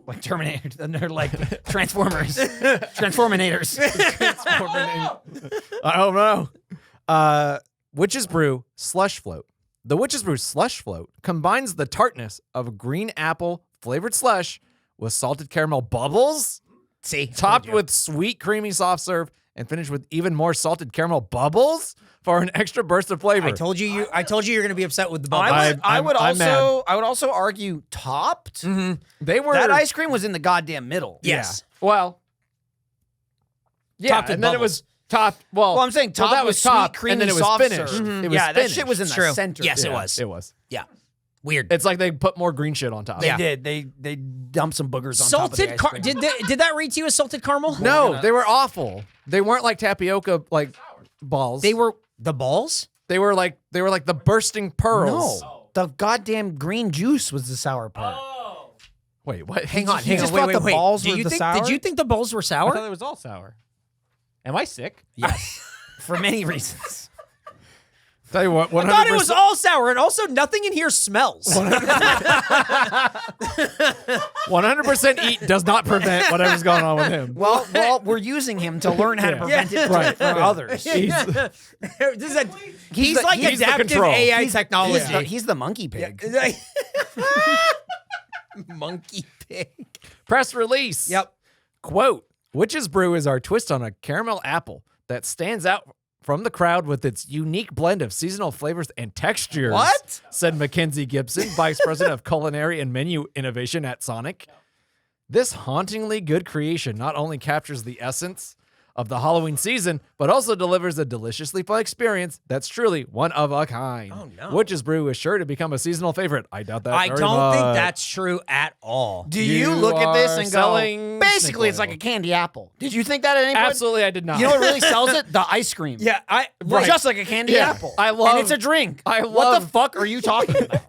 Speaker 1: Like Terminator, and they're like Transformers, Transforminators.
Speaker 2: I don't know. Witch's Brew Slush Float. The Witch's Brew Slush Float combines the tartness of green apple flavored slush with salted caramel bubbles,
Speaker 3: See?
Speaker 2: topped with sweet creamy soft serve, and finished with even more salted caramel bubbles for an extra burst of flavor.
Speaker 3: I told you you're going to be upset with the bubble.
Speaker 1: I would
Speaker 2: I'm
Speaker 1: also argue topped.
Speaker 2: They were
Speaker 1: That ice cream was in the goddamn middle.
Speaker 3: Yes.
Speaker 2: Yeah. Well, yeah,
Speaker 3: Topped with
Speaker 2: and then it
Speaker 3: bubbles.
Speaker 2: was topped. Well,
Speaker 1: Well, I'm saying topped
Speaker 2: that
Speaker 1: with
Speaker 2: was topped,
Speaker 1: sweet,
Speaker 2: and then it
Speaker 1: creamy,
Speaker 2: was
Speaker 1: soft
Speaker 2: finished.
Speaker 1: serve.
Speaker 2: It was
Speaker 1: Yeah, that
Speaker 2: finished.
Speaker 1: shit was in the
Speaker 3: True.
Speaker 1: center.
Speaker 3: Yes, it
Speaker 2: Yeah,
Speaker 3: was.
Speaker 2: It was.
Speaker 3: Yeah. Weird.
Speaker 2: It's like they put more green shit on top.
Speaker 1: They
Speaker 3: Yeah.
Speaker 1: did. They dumped some boogers on top of the
Speaker 3: Salted
Speaker 1: ice
Speaker 3: car.
Speaker 1: cream.
Speaker 3: Did that read to you as salted caramel?
Speaker 2: No, they were awful. They weren't like tapioca like balls.
Speaker 3: They were the balls?
Speaker 2: They were like the bursting pearls.
Speaker 1: No, the goddamn green juice was the sour part.
Speaker 2: Wait, what?
Speaker 3: Hang on.
Speaker 1: just thought the balls
Speaker 3: Do
Speaker 1: were
Speaker 3: you
Speaker 1: the
Speaker 3: think,
Speaker 1: sour?
Speaker 3: Did you think the balls were
Speaker 4: I
Speaker 3: sour?
Speaker 4: thought it was all sour. Am I sick?
Speaker 1: Yes, for many reasons.
Speaker 2: Tell you what, 100%.
Speaker 3: I thought it was all sour, and also nothing in here smells.
Speaker 2: 100% eat does not prevent whatever's going on with him.
Speaker 1: Well, we're using him to learn how to prevent it
Speaker 2: Right.
Speaker 1: for others.
Speaker 2: He's,
Speaker 3: He's like
Speaker 2: he's the
Speaker 3: adaptive
Speaker 2: control.
Speaker 3: AI technology.
Speaker 1: He's the monkey pig.
Speaker 3: Monkey pig.
Speaker 2: press release.
Speaker 3: Yep.
Speaker 2: Quote, Witch's Brew is our twist on a caramel apple that stands out from the crowd with its unique blend of seasonal flavors and textures.
Speaker 1: What?
Speaker 2: Said Mackenzie Gibson, Vice President of Culinary and Menu Innovation at Sonic. This hauntingly good creation not only captures the essence of the Halloween season, but also delivers a deliciously fun experience that's truly one of a kind.
Speaker 3: Oh, no.
Speaker 2: Witch's Brew is sure to become a seasonal favorite. I doubt that
Speaker 3: I
Speaker 2: very
Speaker 3: don't think
Speaker 2: much.
Speaker 3: that's true at all.
Speaker 1: Do you look at this
Speaker 2: are
Speaker 1: and
Speaker 2: selling
Speaker 1: go, basically, it's
Speaker 2: snake
Speaker 1: like
Speaker 2: oil.
Speaker 1: a candy apple? Did you think that at any point?
Speaker 2: Absolutely, I did not.
Speaker 1: You know what really sells it? The ice cream.
Speaker 3: Yeah,
Speaker 2: Right.
Speaker 1: Just like a candy
Speaker 2: Yeah.
Speaker 1: apple.
Speaker 2: I love-
Speaker 1: And it's a drink.
Speaker 2: I
Speaker 1: What
Speaker 2: love-
Speaker 1: the fuck are you talking about?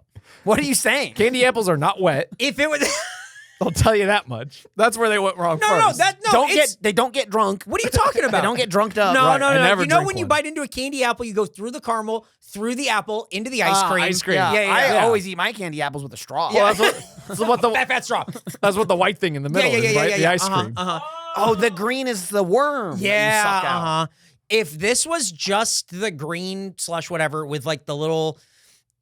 Speaker 1: What are you saying?
Speaker 2: Candy apples are not wet.
Speaker 3: if it was
Speaker 2: I'll tell you that much. That's where they went wrong first.
Speaker 1: They don't get drunk.
Speaker 3: What are you talking about?
Speaker 1: They don't get drunked up.
Speaker 3: No,
Speaker 2: Right,
Speaker 3: no,
Speaker 2: I
Speaker 3: no.
Speaker 2: never
Speaker 3: You know
Speaker 2: drink
Speaker 3: when you
Speaker 2: one.
Speaker 3: bite into a candy apple, you go through the caramel, through the apple, into the ice cream.
Speaker 2: ice cream.
Speaker 1: Yeah,
Speaker 3: Yeah,
Speaker 1: I
Speaker 3: yeah.
Speaker 1: always eat my candy apples with a straw.
Speaker 2: Well,
Speaker 3: Fat straw.
Speaker 2: that's what the white thing in the middle is, right? The ice cream.
Speaker 1: Oh, the green is the worm. that you
Speaker 3: Yeah,
Speaker 1: suck out.
Speaker 3: If this was just the green slush whatever with like the little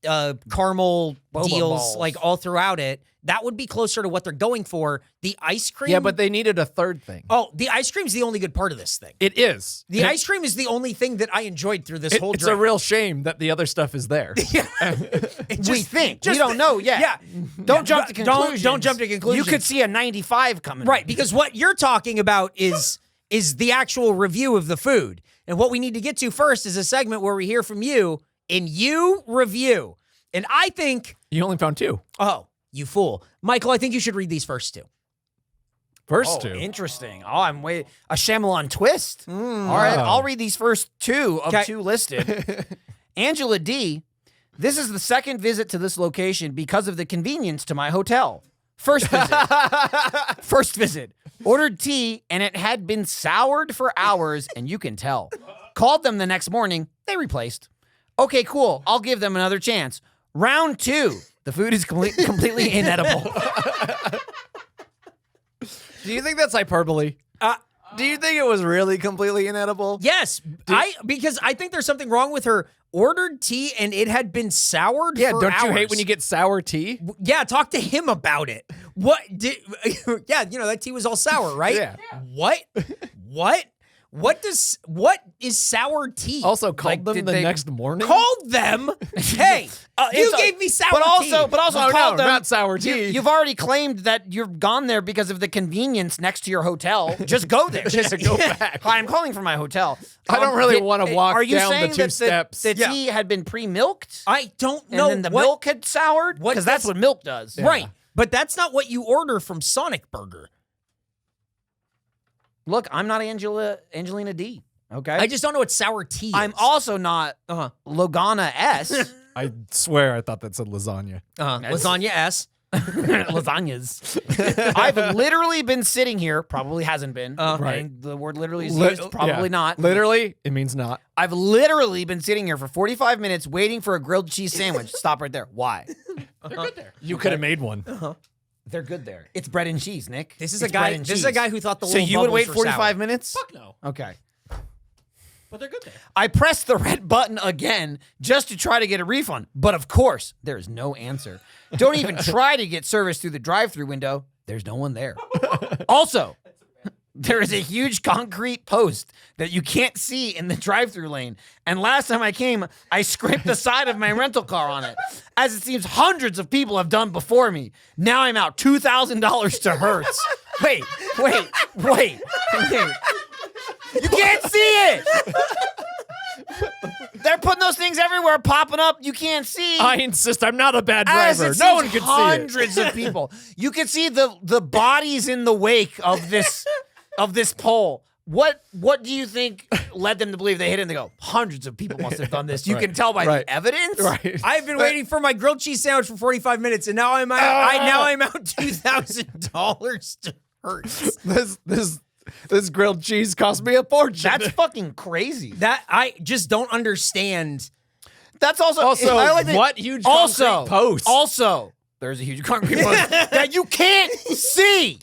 Speaker 3: caramel
Speaker 1: Boba
Speaker 3: deals
Speaker 1: balls.
Speaker 3: like all throughout it. That would be closer to what they're going for. The ice cream.
Speaker 2: Yeah, but they needed a third thing.
Speaker 3: Oh, the ice cream's the only good part of this thing.
Speaker 2: It is.
Speaker 3: The ice cream is the only thing that I enjoyed through this whole
Speaker 2: It's
Speaker 3: drink.
Speaker 2: a real shame that the other stuff is there.
Speaker 1: We think. We don't know yet.
Speaker 3: Yeah.
Speaker 1: Don't jump to
Speaker 3: Don't-
Speaker 1: conclusions.
Speaker 3: don't jump to conclusions.
Speaker 1: You could see a 95 coming.
Speaker 3: Right, because what you're talking about is the actual review of the food. And what we need to get to first is a segment where we hear from you and you review. And I think,
Speaker 2: You only found 2.
Speaker 3: oh, you fool. Michael, I think you should read these first 2.
Speaker 2: First
Speaker 1: Oh,
Speaker 2: 2.
Speaker 1: interesting. Oh, I'm waiting. A Shyamalan twist. All right, I'll read these first 2 of 2 listed. Angela D. This is the second visit to this location because of the convenience to my hotel. First visit. Ordered tea, and it had been soured for hours, and you can tell. Called them the next morning. They replaced. Okay, cool. I'll give them another chance. Round 2. The food is completely inedible.
Speaker 2: Do you think that's hyperbole? Do you think it was really completely inedible?
Speaker 3: Yes, because I think there's something wrong with her ordered tea and it had been soured
Speaker 2: Yeah,
Speaker 3: for
Speaker 2: don't you
Speaker 3: hours.
Speaker 2: hate when you get sour tea?
Speaker 3: Yeah, talk to him about it. What did? Yeah, that tea was all sour, right?
Speaker 2: Yeah.
Speaker 3: What? What is sour tea?
Speaker 2: Also called
Speaker 1: Like,
Speaker 2: them
Speaker 1: did
Speaker 2: the
Speaker 1: they-
Speaker 2: next morning?
Speaker 3: Called them. Hey, you gave me sour tea.
Speaker 1: But also
Speaker 2: Oh,
Speaker 1: called
Speaker 2: no,
Speaker 1: them.
Speaker 2: not sour tea.
Speaker 1: You've already claimed that you've gone there because of the convenience next to your hotel. Just go there.
Speaker 2: Just go back.
Speaker 1: Hi, I'm calling from my hotel.
Speaker 2: I don't really wanna walk
Speaker 1: Are you
Speaker 2: down the
Speaker 1: saying
Speaker 2: 2
Speaker 1: that
Speaker 2: steps.
Speaker 1: The tea had been pre-milked?
Speaker 3: I don't
Speaker 1: And
Speaker 3: know
Speaker 1: then the
Speaker 3: what,
Speaker 1: milk had soured?
Speaker 3: what
Speaker 1: Because that's
Speaker 3: does-
Speaker 1: what milk does.
Speaker 3: Right, but that's not what you order from Sonic Burger.
Speaker 1: Look, I'm not Angelina D. Okay?
Speaker 3: I just don't know what sour tea is.
Speaker 1: I'm also not Logana S.
Speaker 2: I swear I thought that said lasagna.
Speaker 3: Lasagna S.
Speaker 1: Lasagnas. I've literally been sitting here, probably hasn't been.
Speaker 2: Right.
Speaker 1: And the word literally is
Speaker 2: Lit-
Speaker 1: used, probably
Speaker 2: yeah.
Speaker 1: not.
Speaker 2: Literally, it means not.
Speaker 1: I've literally been sitting here for 45 minutes waiting for a grilled cheese sandwich. Stop right there. Why?
Speaker 2: You could have made one.
Speaker 1: They're good there. It's bread and cheese, Nick.
Speaker 3: This is
Speaker 1: It's
Speaker 3: a
Speaker 1: bread
Speaker 3: guy.
Speaker 1: and
Speaker 3: This is a
Speaker 1: cheese.
Speaker 3: guy who thought the
Speaker 1: So
Speaker 3: little
Speaker 1: you would
Speaker 3: bubbles
Speaker 1: wait
Speaker 3: were
Speaker 1: 45
Speaker 3: sour.
Speaker 1: minutes?
Speaker 4: Fuck no.
Speaker 1: Okay.
Speaker 4: But they're good there.
Speaker 1: I pressed the red button again just to try to get a refund. But of course, there's no answer. Don't even try to get service through the drive-through window. There's no one there. Also, there is a huge concrete post that you can't see in the drive-through lane. And last time I came, I scraped the side of my rental car on it, as it seems hundreds of people have done before me. Now I'm out $2,000 to Hertz. Wait. You can't see it. They're putting those things everywhere, popping up. You can't see.
Speaker 2: I insist. I'm not a bad
Speaker 1: As
Speaker 2: driver.
Speaker 1: it
Speaker 2: No
Speaker 1: seems
Speaker 2: one can see it.
Speaker 1: hundreds of people. You can see the bodies in the wake of this pole. What do you think led them to believe they hit it and they go, hundreds of people must have done this? You
Speaker 2: Right.
Speaker 1: can tell by
Speaker 2: Right.
Speaker 1: the evidence.
Speaker 2: Right.
Speaker 3: I've been waiting for my grilled cheese sandwich for 45 minutes, and now I'm out. Now I'm out $2,000 to Hertz.
Speaker 2: This grilled cheese cost me a fortune.
Speaker 1: That's fucking crazy.
Speaker 3: That I just don't understand.
Speaker 1: That's also
Speaker 2: Also,
Speaker 1: I like that-
Speaker 2: what huge
Speaker 1: also
Speaker 2: concrete post?
Speaker 1: Also, there's a huge concrete post that you can't see.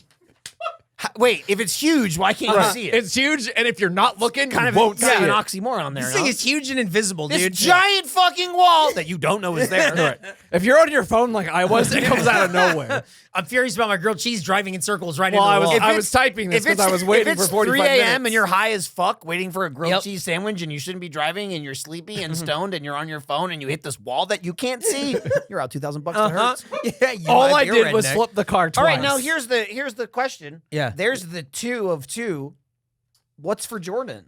Speaker 1: Wait, if it's huge, why can't you see it?
Speaker 2: It's huge, and if you're not looking,
Speaker 1: kind of
Speaker 2: you won't see
Speaker 1: an
Speaker 2: it.
Speaker 1: oxymoron there.
Speaker 3: This thing
Speaker 1: no?
Speaker 3: is huge and invisible,
Speaker 1: This
Speaker 3: dude.
Speaker 1: giant fucking wall that you don't know is there.
Speaker 2: Right. If you're on your phone like I was, it comes out of nowhere.
Speaker 3: I'm furious about my grilled cheese driving in circles right
Speaker 2: Well,
Speaker 3: into the wall.
Speaker 2: I was typing this because I was waiting
Speaker 1: if
Speaker 2: for
Speaker 1: it's
Speaker 2: 45
Speaker 1: 3 a.m.
Speaker 2: minutes.
Speaker 1: and you're high as fuck waiting for a grilled
Speaker 3: Yep.
Speaker 1: cheese sandwich and you shouldn't be driving and you're sleepy and stoned and you're on your phone and you hit this wall that you can't see, you're out $2,000 to Hertz.
Speaker 3: Yeah, you
Speaker 2: All
Speaker 3: might
Speaker 2: I
Speaker 3: be a
Speaker 2: did was
Speaker 3: redneck.
Speaker 2: flip the car twice.
Speaker 1: All right, now here's the question.
Speaker 3: Yeah.
Speaker 1: There's the 2 of 2. What's for Jordan?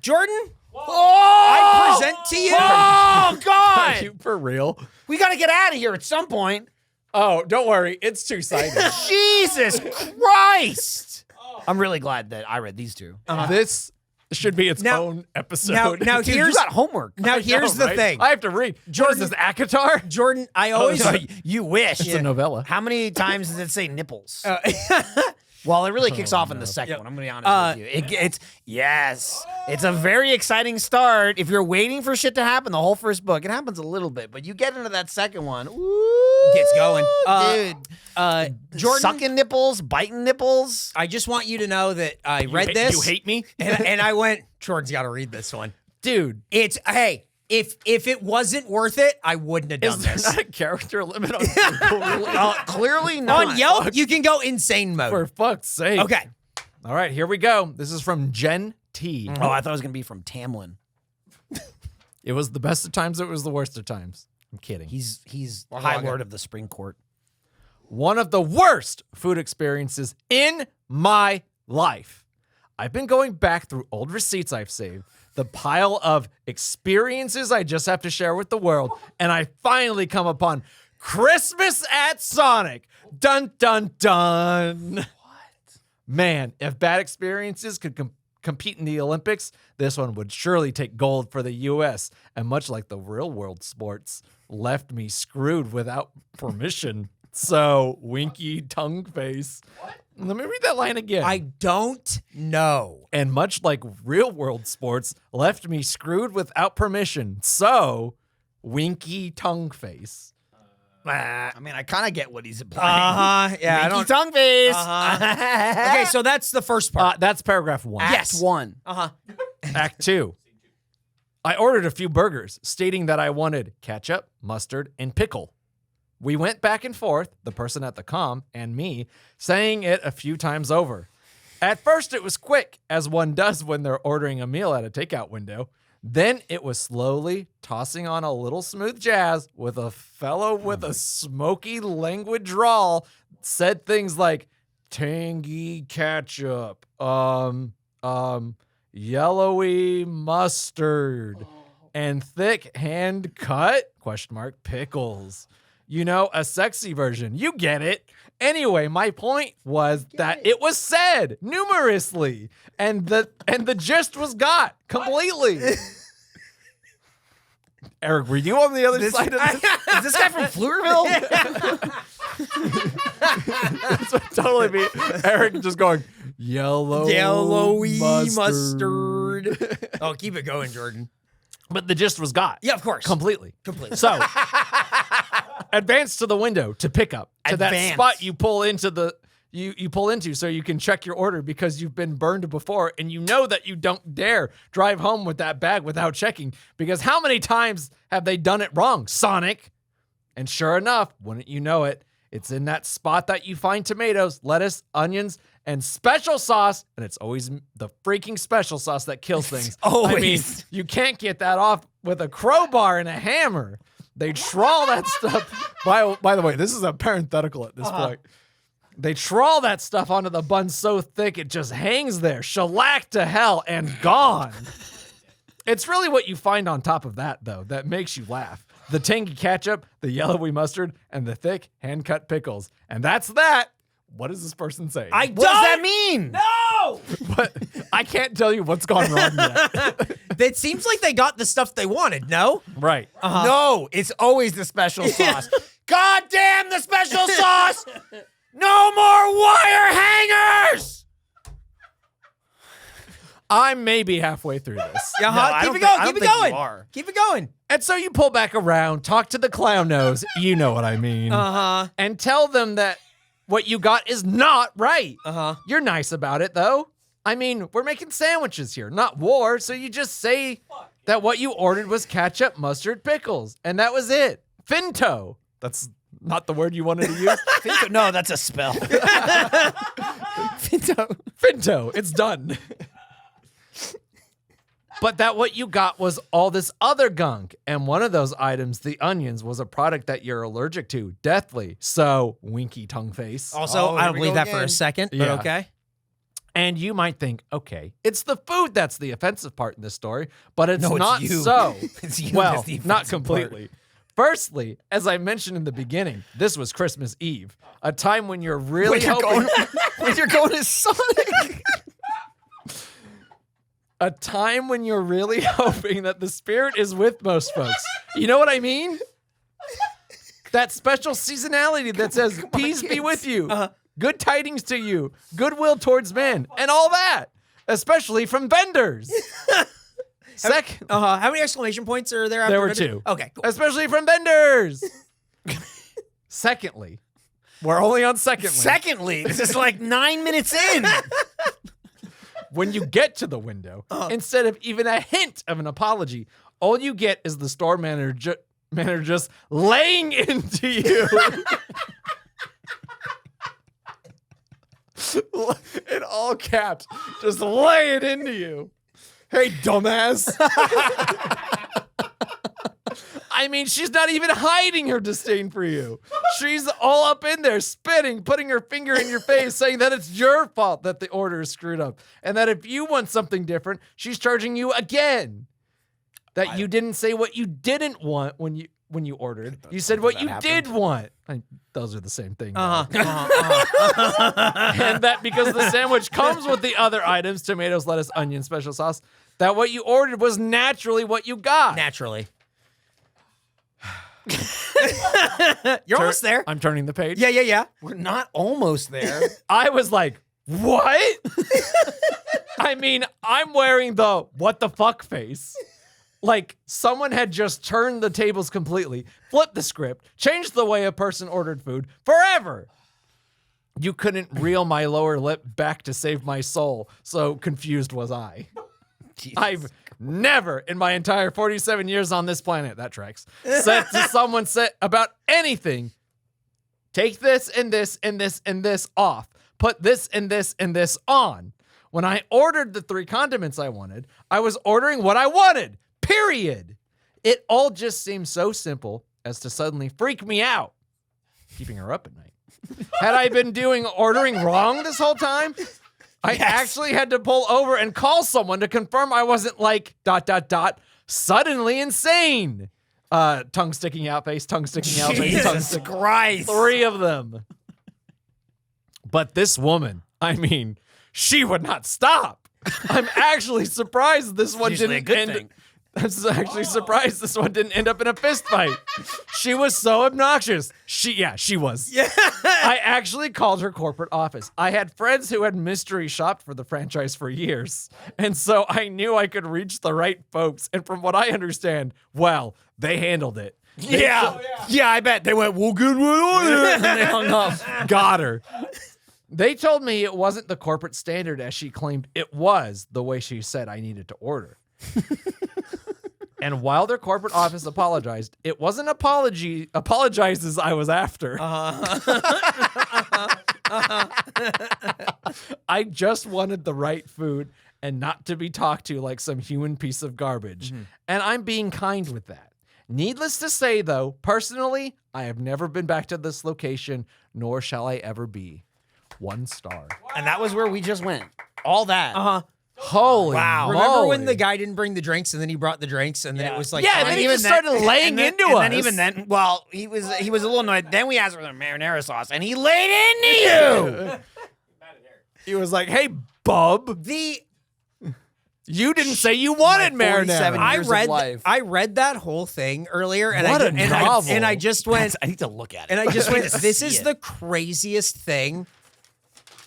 Speaker 3: Jordan.
Speaker 1: Oh!
Speaker 3: I present to you.
Speaker 1: Oh
Speaker 2: Are
Speaker 1: God!
Speaker 2: you for real?
Speaker 1: We got to get out of here at some point.
Speaker 2: Oh, don't worry. It's two-sided.
Speaker 1: Jesus Christ! I'm really glad that I read these 2.
Speaker 2: This should be its
Speaker 3: Now-
Speaker 2: own episode.
Speaker 3: now
Speaker 1: Dude,
Speaker 3: here's
Speaker 1: you got homework.
Speaker 3: now
Speaker 2: I know,
Speaker 3: here's the
Speaker 2: right?
Speaker 3: thing.
Speaker 2: I have to read. Jordan, is this Akatar?
Speaker 3: Jordan, I always
Speaker 1: You wish.
Speaker 2: It's a novella.
Speaker 1: How many times does it say nipples? Well, it really kicks off in the second one. I'm going to be honest with you. It's a very exciting start. If you're waiting for shit to happen, the whole first book, it happens a little bit, but you get into that second one, ooh,
Speaker 3: Gets going.
Speaker 1: dude.
Speaker 3: Jordan,
Speaker 1: Sucking nipples, biting nipples.
Speaker 3: I just want you to know that I read this.
Speaker 2: You hate me?
Speaker 3: and I went, Jordan's got to read this one.
Speaker 2: Dude.
Speaker 3: It's, hey, If it wasn't worth it, I wouldn't have done
Speaker 2: Is there
Speaker 3: this.
Speaker 2: not a character limit on Google? Really?
Speaker 1: Clearly not.
Speaker 3: On Yelp, you can go insane mode.
Speaker 2: For fuck's sake.
Speaker 3: Okay.
Speaker 2: All right, here we go. This is from Jen T.
Speaker 1: Oh, I thought it was going to be from Tamlin.
Speaker 2: It was the best of times. It was the worst of times. I'm kidding.
Speaker 1: He's
Speaker 3: Well,
Speaker 1: High
Speaker 3: hold on.
Speaker 1: Lord of the Spring Court.
Speaker 2: One of the worst food experiences in my life. I've been going back through old receipts I've saved, the pile of experiences I just have to share with the world, and I finally come upon Christmas at Sonic. Dun, dun, dun. What? Man, if bad experiences could compete in the Olympics, this one would surely take gold for the U.S. And much like the real world sports, left me screwed without permission. So, winky tongue face. What? Let me read that line again.
Speaker 3: I don't know.
Speaker 2: And much like real world sports, left me screwed without permission. So, winky tongue face.
Speaker 1: I mean, I kind of get what he's implying.
Speaker 3: Yeah, I
Speaker 1: Winky
Speaker 3: don't.
Speaker 1: tongue face.
Speaker 3: Okay, so that's the first part.
Speaker 2: That's paragraph 1.
Speaker 1: Act 1.
Speaker 2: Act 2. I ordered a few burgers, stating that I wanted ketchup, mustard, and pickle. We went back and forth, the person at the comm and me, saying it a few times over. At first, it was quick, as one does when they're ordering a meal at a takeout window. Then it was slowly tossing on a little smooth jazz with a fellow with a smoky languid drawl said things like tangy ketchup, yellowy mustard, and thick hand cut pickles. You know, a sexy version. You get it. Anyway, my point was that it was said numerously, and the gist was got completely. Eric, were you on the other side of this?
Speaker 1: Is this guy from Fleurville?
Speaker 2: This would totally be Eric just going, yellowy mustard.
Speaker 3: Oh, keep it going, Jordan.
Speaker 2: But the gist was got.
Speaker 3: Yeah, of course.
Speaker 2: Completely.
Speaker 3: Completely.
Speaker 2: So, advance to the window to pick up to that
Speaker 1: Advance.
Speaker 2: spot you pull into you pull into so you can check your order because you've been burned before and you know that you don't dare drive home with that bag without checking because how many times have they done it wrong, Sonic? And sure enough, wouldn't you know it, it's in that spot that you find tomatoes, lettuce, onions, and special sauce, and it's always the freaking special sauce that kills things. I mean,
Speaker 1: Always.
Speaker 2: you can't get that off with a crowbar and a hammer. They trawl that stuff. By the way, this is a parenthetical at this point. They trawl that stuff onto the bun so thick it just hangs there, shellacked to hell and gone. It's really what you find on top of that, though, that makes you laugh. The tangy ketchup, the yellowy mustard, and the thick hand-cut pickles. And that's that. What is this person saying?
Speaker 1: What does that mean?
Speaker 3: No!
Speaker 2: But I can't tell you what's gone wrong yet.
Speaker 3: It seems like they got the stuff they wanted, no?
Speaker 2: Right.
Speaker 1: No, it's always the special sauce. God damn the special sauce! No more wire hangers!
Speaker 2: I'm maybe halfway through this.
Speaker 3: Yeah,
Speaker 1: No, I
Speaker 3: keep
Speaker 1: don't
Speaker 3: it
Speaker 1: think- I
Speaker 3: going.
Speaker 1: don't
Speaker 3: Keep it
Speaker 1: think you
Speaker 3: going.
Speaker 1: are.
Speaker 3: Keep it going.
Speaker 2: And so you pull back around, talk to the clown nose, you know what I mean, and tell them that what you got is not right. You're nice about it, though. I mean, we're making sandwiches here, not war, so you just say that what you ordered was ketchup, mustard, pickles, and that was it. Finto. That's not the word you wanted to use.
Speaker 1: Finto. No, that's a spell. Finto.
Speaker 2: Finto. It's done. But that what you got was all this other gunk. And one of those items, the onions, was a product that you're allergic to, deathly. So, winky tongue face.
Speaker 3: Also, I don't believe that for a second, but
Speaker 2: Yeah.
Speaker 3: okay.
Speaker 2: And you might think, okay, it's the food that's the offensive part in this story, but it's
Speaker 1: No, it's
Speaker 2: not
Speaker 1: you.
Speaker 2: so.
Speaker 1: It's you
Speaker 2: Well,
Speaker 1: that's the
Speaker 2: not
Speaker 1: offensive part.
Speaker 2: completely. Firstly, as I mentioned in the beginning, this was Christmas Eve, a time when you're really hoping...
Speaker 1: When you're going to Sonic.
Speaker 2: A time when you're really hoping that the spirit is with most folks. You know what I mean? That special seasonality that says, peace be with you, good tidings to you, goodwill towards men, and all that, especially from vendors. Second,
Speaker 3: How many exclamation points are there after
Speaker 2: there were
Speaker 3: vendor?
Speaker 2: 2.
Speaker 3: Okay, cool.
Speaker 2: Especially from vendors. Secondly, we're only on secondly.
Speaker 1: Secondly, this is like 9 minutes in.
Speaker 2: When you get to the window, instead of even a hint of an apology, all you get is the store manager just laying into you. In all caps, just lay it into you. Hey, dumbass. I mean, she's not even hiding her disdain for you. She's all up in there, spitting, putting her finger in your face, saying that it's your fault that the order is screwed up. And that if you want something different, she's charging you again. That you didn't say what you didn't want when you ordered. You said what you did want. Those are the same thing. And that because the sandwich comes with the other items, tomatoes, lettuce, onion, special sauce, that what you ordered was naturally what you got.
Speaker 3: Naturally. You're almost there.
Speaker 2: I'm turning the page.
Speaker 3: Yeah.
Speaker 1: We're not almost there.
Speaker 2: I was like, what? I mean, I'm wearing the what the fuck face. Like someone had just turned the tables completely, flipped the script, changed the way a person ordered food forever. You couldn't reel my lower lip back to save my soul, so confused was I. I've never in my entire 47 years on this planet, that tracks, said to someone about anything, take this and this and this and this off. Put this and this and this on. When I ordered the 3 condiments I wanted, I was ordering what I wanted, period. It all just seemed so simple as to suddenly freak me out, keeping her up at night. Had I been ordering wrong this whole time? I actually had to pull over and call someone to confirm I wasn't like ... suddenly insane. Tongue sticking out face, tongue sticking out face, tongue
Speaker 3: Jesus
Speaker 2: sticking.
Speaker 3: Christ.
Speaker 2: 3 of them. But this woman, I mean, she would not stop. I'm actually surprised this one
Speaker 1: usually
Speaker 2: didn't
Speaker 1: a good
Speaker 2: end.
Speaker 1: thing.
Speaker 2: I'm actually surprised this one didn't end up in a fist fight. She was so obnoxious. She was. Yeah. I actually called her corporate office. I had friends who had mystery shopped for the franchise for years. And so I knew I could reach the right folks. And from what I understand, well, they handled it.
Speaker 1: Yeah, I bet. They went, well, good one. And they hung up.
Speaker 2: Got her. They told me it wasn't the corporate standard as she claimed it was the way she said I needed to order. And while their corporate office apologized, it wasn't apologizes I was after. I just wanted the right food and not to be talked to like some human piece of garbage. And I'm being kind with that. Needless to say, though, personally, I have never been back to this location, nor shall I ever be. 1 star.
Speaker 1: And that was where we just went. All that.
Speaker 2: Holy
Speaker 1: Wow.
Speaker 3: Remember when
Speaker 2: moly.
Speaker 3: the guy didn't bring the drinks and then he brought the drinks and then it was like,
Speaker 2: Yeah, and then he just started laying into us.
Speaker 1: And then even then, well, he was a little annoyed. Then we asked for the marinara sauce, and he laid into you.
Speaker 2: He was like, hey, bub, you didn't say you wanted marinara.
Speaker 3: I read that whole thing earlier and
Speaker 2: What a novel.
Speaker 3: and I just went,
Speaker 1: I need to look at it.
Speaker 3: and I just went,
Speaker 1: to
Speaker 3: this
Speaker 1: see
Speaker 3: is
Speaker 1: it.
Speaker 3: the craziest thing.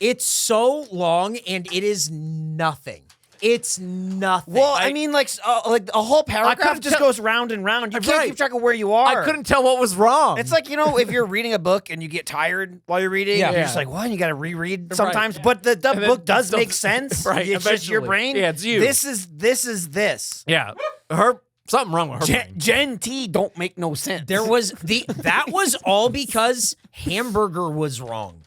Speaker 3: It's so long and it is nothing. It's nothing.
Speaker 1: Well, I mean, like a whole paragraph
Speaker 2: couldn't
Speaker 1: just
Speaker 2: tell-
Speaker 1: goes round and round. You can't
Speaker 2: Right.
Speaker 1: keep track of where you are.
Speaker 2: I couldn't tell what was wrong.
Speaker 1: It's like, if you're reading a book and you get tired while you're reading,
Speaker 3: Yeah.
Speaker 1: you're just like, well, you got to reread
Speaker 2: Right.
Speaker 1: sometimes. But the
Speaker 2: then
Speaker 1: book does
Speaker 2: still-
Speaker 1: make sense.
Speaker 2: Right,
Speaker 1: It's just your
Speaker 2: eventually.
Speaker 1: brain.
Speaker 2: Yeah, it's you.
Speaker 1: This is this.
Speaker 2: yeah, something wrong with her brain.
Speaker 1: Gen T don't make no sense.
Speaker 3: that was all because hamburger was wrong.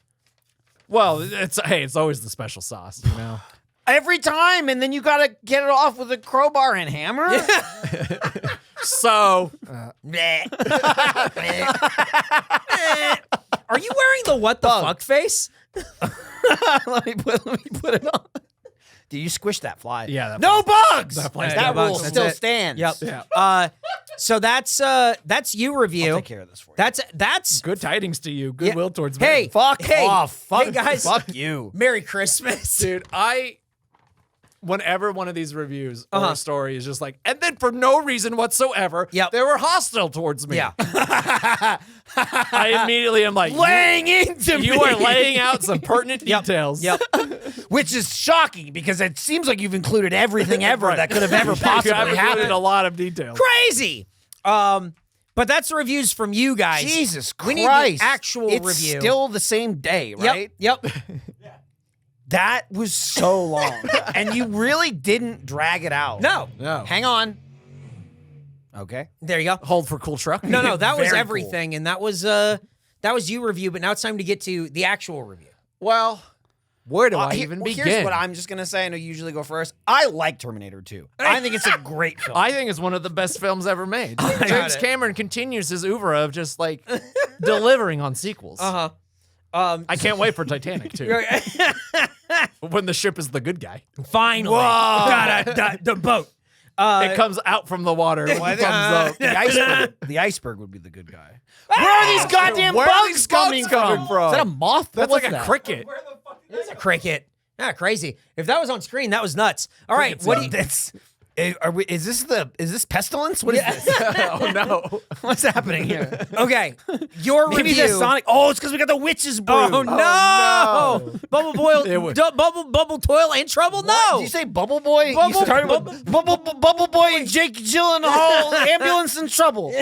Speaker 2: Well, it's always the special sauce, you know.
Speaker 1: Every time, and then you got to get it off with a crowbar and hammer.
Speaker 2: So,
Speaker 1: Bleh.
Speaker 3: Are you wearing the what the fuck face?
Speaker 1: let me put it on. Do you squish that fly?
Speaker 2: Yeah, that
Speaker 1: no bugs.
Speaker 2: That fly's
Speaker 1: That
Speaker 2: no
Speaker 1: rule
Speaker 2: bugs.
Speaker 1: still
Speaker 3: That's it.
Speaker 1: stands.
Speaker 3: Yep.
Speaker 2: Yeah.
Speaker 3: So that's you review.
Speaker 1: I'll take care of this for you.
Speaker 3: That's
Speaker 2: Good tidings to you. Goodwill towards me.
Speaker 3: hey,
Speaker 1: Fuck
Speaker 3: hey,
Speaker 1: off. Fuck,
Speaker 3: hey guys.
Speaker 1: Fuck you.
Speaker 3: Merry Christmas.
Speaker 2: Dude, whenever one of these reviews or a story is just like, and then for no reason whatsoever,
Speaker 3: Yep.
Speaker 2: they were hostile towards me.
Speaker 3: Yeah.
Speaker 2: I immediately am like,
Speaker 1: Laying into me.
Speaker 2: you are laying out some pertinent details.
Speaker 3: Yep.
Speaker 1: Which is shocking because it seems like you've included everything ever
Speaker 2: Right.
Speaker 1: that could have ever
Speaker 2: I've
Speaker 1: possibly
Speaker 2: included
Speaker 1: happened.
Speaker 2: a lot of details.
Speaker 3: Crazy. But that's the reviews from you guys.
Speaker 1: Jesus Christ.
Speaker 3: We need the actual
Speaker 1: it's
Speaker 3: review.
Speaker 1: still the same day, right?
Speaker 3: Yep.
Speaker 1: That was so long. And you really didn't drag it out.
Speaker 3: No.
Speaker 2: No.
Speaker 1: Hang on. Okay.
Speaker 3: There you go.
Speaker 2: Hold for cool truck.
Speaker 3: No, that was
Speaker 1: Very
Speaker 3: everything, and that was you review. But now it's time to get to the actual review.
Speaker 2: Well, where do I
Speaker 1: He-
Speaker 2: even
Speaker 1: well,
Speaker 2: begin?
Speaker 1: Here's what I'm just gonna say. I know you usually go first. I like Terminator 2. I think it's a great film.
Speaker 2: I think it's one of the best films ever made.
Speaker 3: got
Speaker 2: James
Speaker 3: it.
Speaker 2: Cameron continues his oeuvre of just like delivering on sequels.
Speaker 3: Uh-huh.
Speaker 2: I can't wait for Titanic too. When the ship is the good guy,
Speaker 3: Finally, got the boat.
Speaker 2: it comes out from the water. When it comes up.
Speaker 1: The iceberg would be the good guy. Where are these goddamn
Speaker 2: Where are
Speaker 1: bugs
Speaker 2: these
Speaker 1: coming
Speaker 2: bugs coming
Speaker 1: from?
Speaker 2: from?
Speaker 1: Is that a moth?
Speaker 2: That's
Speaker 1: What's
Speaker 2: like a
Speaker 1: that?
Speaker 2: cricket.
Speaker 3: It's a cricket. Not crazy. If that was on screen, that was nuts. All right, what do you?
Speaker 1: That's. Is this pestilence? What is this?
Speaker 2: Oh no!
Speaker 1: What's happening here?
Speaker 3: Okay, your
Speaker 1: Maybe
Speaker 3: review.
Speaker 1: the Sonic. Oh, it's because we got the witch's brew.
Speaker 3: Oh no!
Speaker 2: no.
Speaker 3: Bubble boil,
Speaker 2: It was-
Speaker 3: bubble toil and trouble.
Speaker 1: What?
Speaker 3: No.
Speaker 1: Did you say Bubble Boy?
Speaker 3: Bubble-
Speaker 1: you started with Bubble Boy and Jake Gyllenhaal, ambulance in trouble.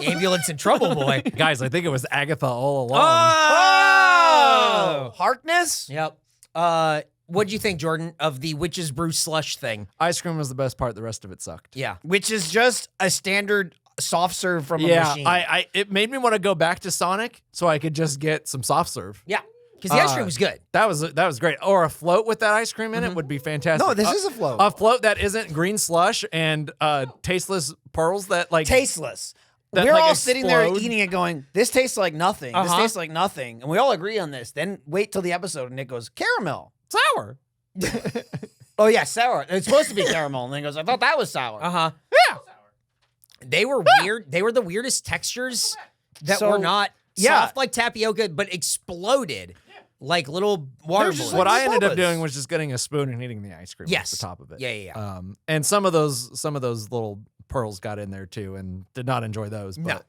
Speaker 3: Ambulance in trouble, boy.
Speaker 2: Guys, I think it was Agatha all along.
Speaker 3: Oh.
Speaker 1: Harkness?
Speaker 3: Yep. What'd you think, Jordan, of the witch's brew slush thing?
Speaker 2: Ice cream was the best part. The rest of it sucked.
Speaker 3: Yeah.
Speaker 1: Which is just a standard soft serve from a
Speaker 2: Yeah,
Speaker 1: machine.
Speaker 2: it made me want to go back to Sonic so I could just get some soft serve.
Speaker 3: Yeah. Because the ice cream was good.
Speaker 2: That was great. Or a float with that ice cream in it would be fantastic.
Speaker 1: No, this is a float.
Speaker 2: A float that isn't green slush and tasteless pearls that like
Speaker 1: Tasteless.
Speaker 2: That,
Speaker 1: We're
Speaker 2: like,
Speaker 1: all sitting there
Speaker 2: explode.
Speaker 1: eating it going, this tastes like nothing. This
Speaker 3: Uh-huh.
Speaker 1: tastes like nothing. And we all agree on this. Then wait till the episode and Nick goes, caramel.
Speaker 2: sour.
Speaker 1: Oh, yeah, sour. It's supposed to be caramel. And then he goes, I thought that was sour.
Speaker 3: Uh-huh.
Speaker 2: Yeah.
Speaker 3: They were weird. They were the weirdest textures that
Speaker 1: So,
Speaker 3: were not
Speaker 1: yeah.
Speaker 3: soft like tapioca, but exploded like little water
Speaker 1: They're just
Speaker 3: balloons.
Speaker 2: What
Speaker 1: like
Speaker 2: I ended up
Speaker 1: bobbas.
Speaker 2: doing was just getting a spoon and eating the ice cream
Speaker 3: Yes.
Speaker 2: off the top of it.
Speaker 3: Yeah.
Speaker 2: And some of those little pearls got in there too, and did not enjoy those.
Speaker 3: No.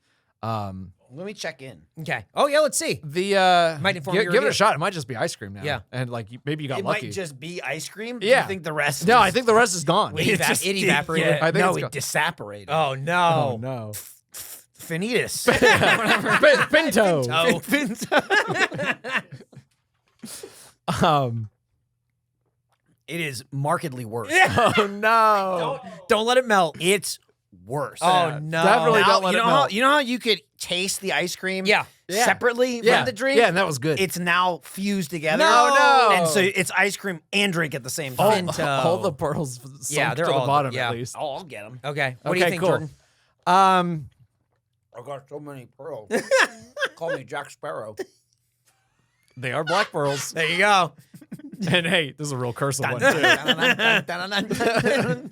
Speaker 2: But
Speaker 1: Let me check in.
Speaker 3: Okay. Oh, yeah, let's see.
Speaker 2: the
Speaker 3: Might inform
Speaker 2: give
Speaker 3: your
Speaker 2: it
Speaker 3: review.
Speaker 2: a shot. It might just be ice cream now.
Speaker 3: Yeah.
Speaker 2: and like maybe you got
Speaker 1: It
Speaker 2: lucky.
Speaker 1: might just be ice cream.
Speaker 2: Yeah.
Speaker 1: You think the rest
Speaker 2: no,
Speaker 1: is-
Speaker 2: I think the rest is gone.
Speaker 3: It it evaporated.
Speaker 1: Yeah.
Speaker 2: I think
Speaker 1: no,
Speaker 2: it's
Speaker 1: it disapparated.
Speaker 3: Oh, no.
Speaker 2: Oh no.
Speaker 1: Finitas.
Speaker 2: Pinto.
Speaker 1: It is markedly worse.
Speaker 2: Oh no.
Speaker 3: Don't let it melt.
Speaker 1: It's worse.
Speaker 3: Oh, no.
Speaker 2: Definitely
Speaker 1: Now,
Speaker 2: don't let
Speaker 1: you
Speaker 2: it
Speaker 1: know how
Speaker 2: melt.
Speaker 1: you know how you could taste the ice cream
Speaker 3: Yeah.
Speaker 1: separately
Speaker 2: Yeah.
Speaker 1: from the drink?
Speaker 2: Yeah, and that was good.
Speaker 1: It's now fused together.
Speaker 3: No, no.
Speaker 1: And so it's ice cream and drink at the same
Speaker 2: all,
Speaker 1: time.
Speaker 3: Pinto.
Speaker 2: all the pearls sunk
Speaker 3: Yeah, they're
Speaker 2: to the
Speaker 3: all-
Speaker 2: bottom
Speaker 3: yeah.
Speaker 2: at least.
Speaker 1: Oh, I'll get them.
Speaker 3: Okay. What do you
Speaker 2: Okay,
Speaker 3: think,
Speaker 2: cool.
Speaker 3: Jordan?
Speaker 1: I got so many pearls. Call me Jack Sparrow.
Speaker 2: They are black pearls.
Speaker 3: There you go.
Speaker 2: And hey, this is a real cursive one too.
Speaker 3: A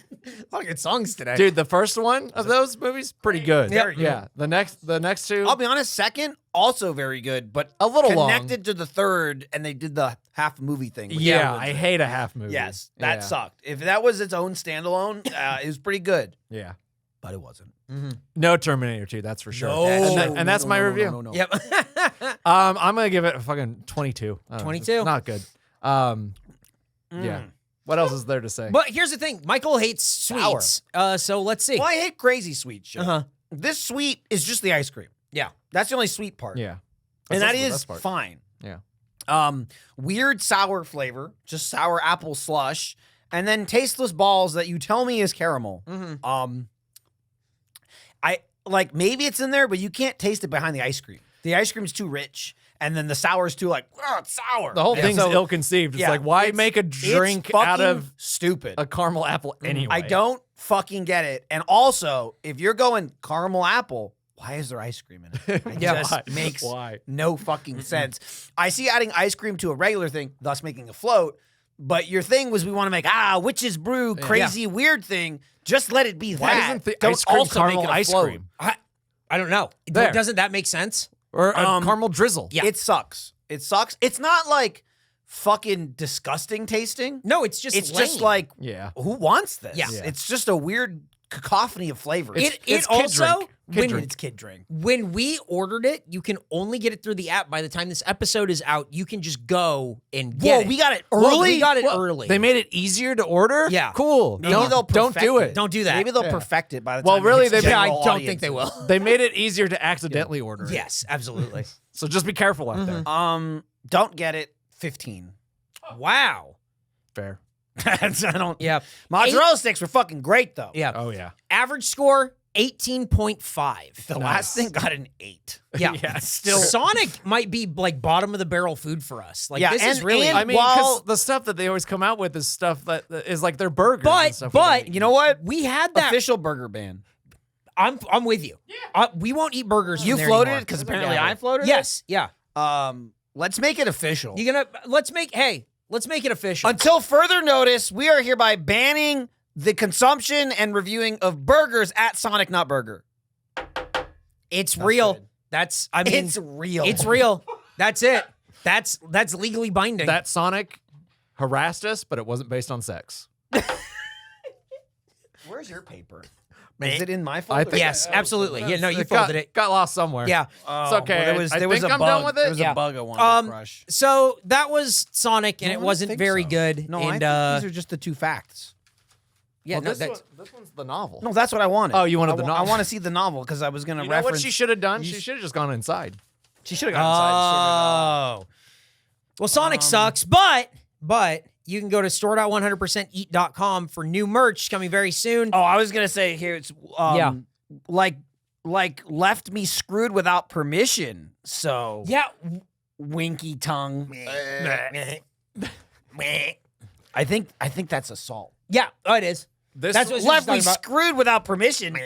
Speaker 3: lot of good songs today.
Speaker 2: Dude, the first one of those movies, pretty good.
Speaker 3: Very good.
Speaker 2: Yeah. The next two,
Speaker 1: I'll be honest, second, also very good, but
Speaker 2: a little long.
Speaker 1: connected to the third, and they did the half movie thing. with
Speaker 2: Yeah,
Speaker 1: the-
Speaker 2: I hate a half movie.
Speaker 1: Yes, that
Speaker 2: Yeah.
Speaker 1: sucked. If that was its own standalone, it was pretty good,
Speaker 2: Yeah.
Speaker 1: but it wasn't.
Speaker 2: No Terminator 2, that's for sure.
Speaker 1: No.
Speaker 2: And that's my review.
Speaker 1: No.
Speaker 3: Yep.
Speaker 2: I'm gonna give it a fucking 22. I don't know,
Speaker 3: 22?
Speaker 2: it's not good. Yeah. What else is there to say?
Speaker 3: But here's the thing. Michael hates
Speaker 1: Sour.
Speaker 3: sweets. So let's see.
Speaker 1: Well, I hate crazy sweet shit.
Speaker 3: Uh-huh.
Speaker 1: This sweet is just the ice cream.
Speaker 3: Yeah.
Speaker 1: That's the only sweet part.
Speaker 2: Yeah.
Speaker 1: and
Speaker 2: That's
Speaker 1: that
Speaker 2: also the
Speaker 1: is
Speaker 2: best part.
Speaker 1: fine.
Speaker 2: Yeah.
Speaker 1: Weird sour flavor, just sour apple slush, and then tasteless balls that you tell me is caramel. I like maybe it's in there, but you can't taste it behind the ice cream. The ice cream's too rich, and then the sour is too like, oh, it's sour.
Speaker 2: The whole
Speaker 1: And
Speaker 2: thing's
Speaker 1: so-
Speaker 2: ill-conceived. It's
Speaker 1: yeah,
Speaker 2: like, why
Speaker 1: it's-
Speaker 2: make a
Speaker 1: it's
Speaker 2: drink out
Speaker 1: fucking
Speaker 2: of
Speaker 1: stupid?
Speaker 2: a caramel apple anyway?
Speaker 1: I don't fucking get it. And also, if you're going caramel apple, why is there ice cream in it? It
Speaker 2: Yeah,
Speaker 1: just
Speaker 2: why?
Speaker 1: makes
Speaker 2: Why?
Speaker 1: no fucking sense. I see adding ice cream to a regular thing, thus making a float. But your thing was we want to make witch's brew, crazy weird thing. Just let it be
Speaker 2: Why
Speaker 1: that.
Speaker 2: doesn't the
Speaker 1: Don't
Speaker 2: ice cream
Speaker 1: also make
Speaker 2: caramel
Speaker 1: it a
Speaker 2: ice
Speaker 1: float.
Speaker 2: cream?
Speaker 3: I don't know.
Speaker 2: There.
Speaker 3: Doesn't that make sense?
Speaker 2: Or a caramel drizzle?
Speaker 3: Yeah.
Speaker 1: It sucks. It sucks. It's not like fucking disgusting tasting.
Speaker 3: No, it's just
Speaker 1: It's
Speaker 3: lame.
Speaker 1: just like,
Speaker 2: Yeah.
Speaker 1: who wants this?
Speaker 3: Yeah.
Speaker 1: It's just a weird cacophony of flavors.
Speaker 3: It
Speaker 2: It's kid
Speaker 3: also
Speaker 2: drink. Kid drink.
Speaker 1: It's kid drink.
Speaker 3: when we ordered it, you can only get it through the app. By the time this episode is out, you can just go and get
Speaker 1: Whoa,
Speaker 3: it.
Speaker 1: we got it
Speaker 3: Well,
Speaker 1: early?
Speaker 3: we got it
Speaker 2: Well,
Speaker 3: early.
Speaker 2: They made it easier to order?
Speaker 3: Yeah.
Speaker 2: Cool.
Speaker 1: Maybe
Speaker 2: Don't,
Speaker 1: they'll
Speaker 2: don't
Speaker 1: perfect
Speaker 2: do it.
Speaker 3: Don't do that.
Speaker 1: Maybe they'll
Speaker 2: Yeah.
Speaker 1: perfect it by the time.
Speaker 2: Well,
Speaker 1: it
Speaker 2: really,
Speaker 1: hits
Speaker 2: they-
Speaker 3: yeah, I
Speaker 1: general
Speaker 3: don't think they
Speaker 1: audiences.
Speaker 3: will.
Speaker 2: They made it easier to accidentally order it.
Speaker 3: Yes, absolutely.
Speaker 2: So just be careful out there.
Speaker 1: Don't get it. 15.
Speaker 3: Wow.
Speaker 2: Fair.
Speaker 1: I don't.
Speaker 3: Yeah.
Speaker 1: Mozzarella sticks were fucking great though.
Speaker 3: Yeah.
Speaker 2: Oh yeah.
Speaker 3: Average score 18.5.
Speaker 1: The last thing got an 8.
Speaker 3: Yeah.
Speaker 2: Yeah,
Speaker 3: Still, Sonic might be like bottom of the barrel food for us. Like
Speaker 1: Yeah,
Speaker 3: this is
Speaker 1: and-
Speaker 3: really.
Speaker 1: and-
Speaker 2: I mean, 'cause
Speaker 1: While-
Speaker 2: the stuff that they always come out with is stuff that is like their burgers. and stuff we don't
Speaker 3: but
Speaker 2: eat.
Speaker 1: You know what?
Speaker 3: we had that.
Speaker 1: Official burger ban.
Speaker 3: I'm with you. We won't eat burgers.
Speaker 1: You
Speaker 3: from there
Speaker 1: floated
Speaker 3: anymore.
Speaker 1: it because apparently I floated it.
Speaker 3: Yes. Yeah.
Speaker 1: Let's make it official.
Speaker 3: You gonna let's make it official.
Speaker 1: Until further notice, we are hereby banning the consumption and reviewing of burgers at Sonic Nut Burger.
Speaker 3: It's real.
Speaker 1: good.
Speaker 3: That's I mean
Speaker 1: It's real.
Speaker 3: It's real. That's it. That's legally binding.
Speaker 2: that Sonic harassed us, but it wasn't based on sex.
Speaker 1: Where's your paper? Is it in my folder?
Speaker 2: think-
Speaker 3: yes, absolutely. Yeah, no, you
Speaker 2: It
Speaker 3: folded it.
Speaker 2: Got lost somewhere.
Speaker 3: Yeah.
Speaker 2: It's okay.
Speaker 1: Well,
Speaker 2: I
Speaker 1: there was
Speaker 2: think
Speaker 1: a
Speaker 2: I'm
Speaker 1: bug.
Speaker 2: done with it.
Speaker 1: There was
Speaker 3: Yeah.
Speaker 1: a bug I wanted to crush.
Speaker 3: So that was Sonic, and
Speaker 1: No, I
Speaker 3: it
Speaker 1: don't
Speaker 3: wasn't
Speaker 1: think
Speaker 3: very
Speaker 1: so.
Speaker 3: good.
Speaker 1: No,
Speaker 3: and
Speaker 1: I think these are just the 2 facts.
Speaker 3: yeah,
Speaker 2: Well,
Speaker 3: no,
Speaker 2: this one's the novel.
Speaker 1: No, that's what I wanted.
Speaker 2: Oh, you wanted
Speaker 1: I
Speaker 2: the
Speaker 1: wa- I
Speaker 2: novel.
Speaker 1: want to see the novel because I was going to
Speaker 2: You know
Speaker 1: reference.
Speaker 2: what she should have done? She should have just gone inside.
Speaker 1: She should have gone inside.
Speaker 3: Oh. Well, Sonic sucks, but you can go to store.100%eat.com for new merch coming very soon.
Speaker 1: Oh, I was going to say here it's like left me screwed without permission. So
Speaker 3: Yeah.
Speaker 1: winky tongue. I think that's assault.
Speaker 3: Yeah, oh, it is.
Speaker 2: This
Speaker 3: That's what
Speaker 1: Left me
Speaker 3: she's talking
Speaker 1: screwed without permission.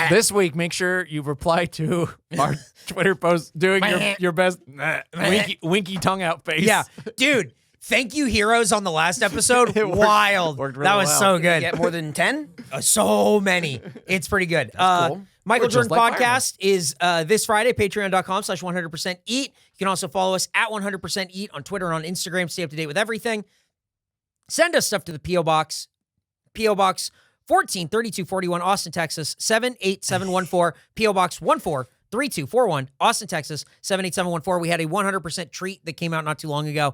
Speaker 2: this week, make sure you reply to our Twitter post doing your best winky tongue out face.
Speaker 3: Yeah, dude. Thank you, heroes, on the last episode. Wild.
Speaker 2: worked really
Speaker 3: that was
Speaker 2: well.
Speaker 3: so good.
Speaker 1: Get more than 10?
Speaker 3: So many. It's pretty good.
Speaker 1: cool.
Speaker 3: Michael
Speaker 2: We're just
Speaker 3: Jordan
Speaker 2: like
Speaker 3: Podcast is this Friday, patreon.com/100%eat. You can also follow us at 100%eat on Twitter and on Instagram. Stay up to date with everything. Send us stuff to the P.O. Box. P.O. Box 143241, Austin, Texas, 78714. P.O. Box 143241, Austin, Texas, 78714. We had a 100% treat that came out not too long ago.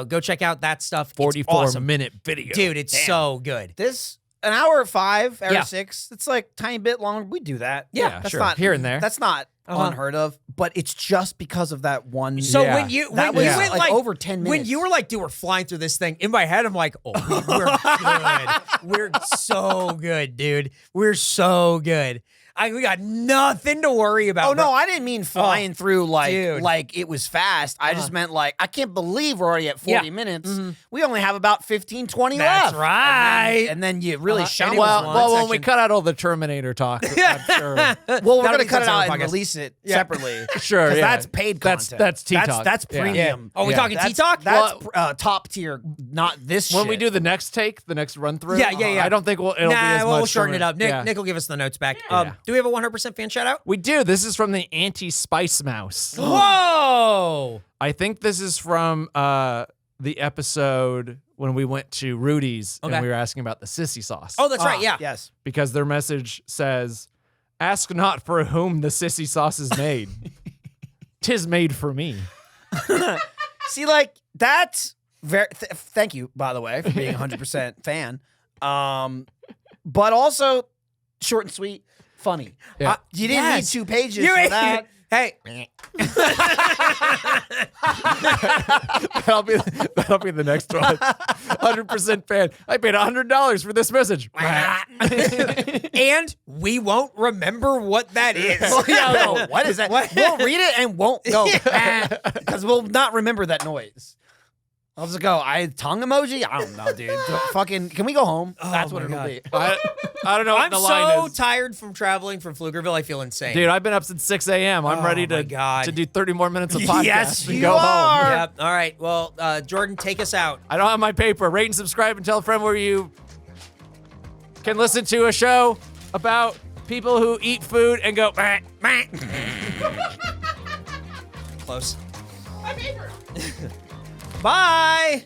Speaker 3: Go check out that stuff. It's
Speaker 2: 44-minute video.
Speaker 3: Dude, it's so good.
Speaker 1: This an hour 5, hour
Speaker 3: Yeah.
Speaker 1: 6. It's like tiny bit long. We do that.
Speaker 2: Yeah,
Speaker 1: that's
Speaker 2: sure.
Speaker 1: not
Speaker 2: Here and there.
Speaker 1: That's not
Speaker 3: Uh-huh.
Speaker 1: unheard of. But it's just because of that one.
Speaker 3: So
Speaker 2: Yeah.
Speaker 3: when you
Speaker 1: That
Speaker 3: when you
Speaker 1: was,
Speaker 3: went
Speaker 1: like,
Speaker 3: like
Speaker 1: over 10
Speaker 3: when
Speaker 1: minutes.
Speaker 3: you were like, dude, we're flying through this thing. In my head, I'm like, oh, we're good. We're so good, dude. We're so good. We got nothing to worry about.
Speaker 1: Oh no,
Speaker 3: bro.
Speaker 1: I didn't mean flying through
Speaker 3: dude.
Speaker 1: like it was fast. I just meant like I can't believe we're already at 40
Speaker 3: Yeah.
Speaker 1: minutes. We only have about 15, 20
Speaker 3: That's
Speaker 1: left.
Speaker 3: right.
Speaker 1: And then you really shout.
Speaker 3: Anyone
Speaker 2: Well,
Speaker 3: wants
Speaker 2: when we
Speaker 3: section.
Speaker 2: cut out all the Terminator talk, I'm sure.
Speaker 1: Well, we're
Speaker 3: That'll
Speaker 1: gonna
Speaker 3: be
Speaker 1: cut it
Speaker 3: some
Speaker 1: out
Speaker 3: other
Speaker 1: and
Speaker 3: podcast.
Speaker 1: release it
Speaker 3: Yeah.
Speaker 1: separately.
Speaker 2: Sure,
Speaker 1: 'Cause
Speaker 2: yeah.
Speaker 1: that's paid
Speaker 2: That's-
Speaker 1: content.
Speaker 2: that's T-Talk.
Speaker 1: That's
Speaker 2: Yeah.
Speaker 1: premium.
Speaker 3: Oh, we
Speaker 2: Yeah.
Speaker 3: talking
Speaker 1: That's,
Speaker 3: T-Talk?
Speaker 1: That's top tier, not this
Speaker 2: When
Speaker 1: shit.
Speaker 2: we do the next take, the next run through,
Speaker 3: Yeah, yeah, yeah.
Speaker 2: I don't think it'll be as much.
Speaker 3: we'll shorten it
Speaker 2: Terminator.
Speaker 3: up. Nick,
Speaker 2: Yeah.
Speaker 3: Nick will give us the notes back.
Speaker 2: Yeah.
Speaker 3: Do we have a 100% fan shout out?
Speaker 2: We do. This is from the Anti-Spice Mouse.
Speaker 3: Whoa!
Speaker 2: I think this is from the episode when we went to Rudy's
Speaker 3: Okay.
Speaker 2: and we were asking about the sissy sauce.
Speaker 3: Oh, that's right. Yeah.
Speaker 1: Yes.
Speaker 2: Because their message says, "Ask not for whom the sissy sauce is made. 'Tis made for me."
Speaker 1: See, like that's very. Thank you, by the way, for being 100% fan. But also short and sweet, funny.
Speaker 2: Yeah.
Speaker 1: You didn't
Speaker 3: Yes.
Speaker 1: need 2 pages
Speaker 3: You
Speaker 1: for that.
Speaker 3: Hey,
Speaker 2: That'll be the next one. 100% fan. I paid $100 for this message.
Speaker 3: and we won't remember what that is.
Speaker 1: No, what is that? We'll read it and won't go because we'll not remember that noise. I'll just go. Tongue emoji. I don't know, dude. Fucking. Can we go home? That's what
Speaker 3: my
Speaker 1: it'll
Speaker 3: God.
Speaker 1: be.
Speaker 2: I don't know what
Speaker 3: I'm
Speaker 2: the line
Speaker 3: so
Speaker 2: is.
Speaker 3: tired from traveling from Pflugerville. I feel insane.
Speaker 2: Dude, I've been up since 6 a.m. I'm
Speaker 3: Oh
Speaker 2: ready
Speaker 3: my God.
Speaker 2: to do 30 more minutes of podcast
Speaker 1: Yes,
Speaker 2: and
Speaker 1: you
Speaker 2: go
Speaker 1: are.
Speaker 2: home.
Speaker 3: Yep. All right. Well, Jordan, take us out.
Speaker 2: I don't have my paper. Rate and subscribe and tell a friend where you can listen to a show about people who eat food and go, "Meh, meh."
Speaker 3: Close.
Speaker 4: My favorite.
Speaker 3: Bye.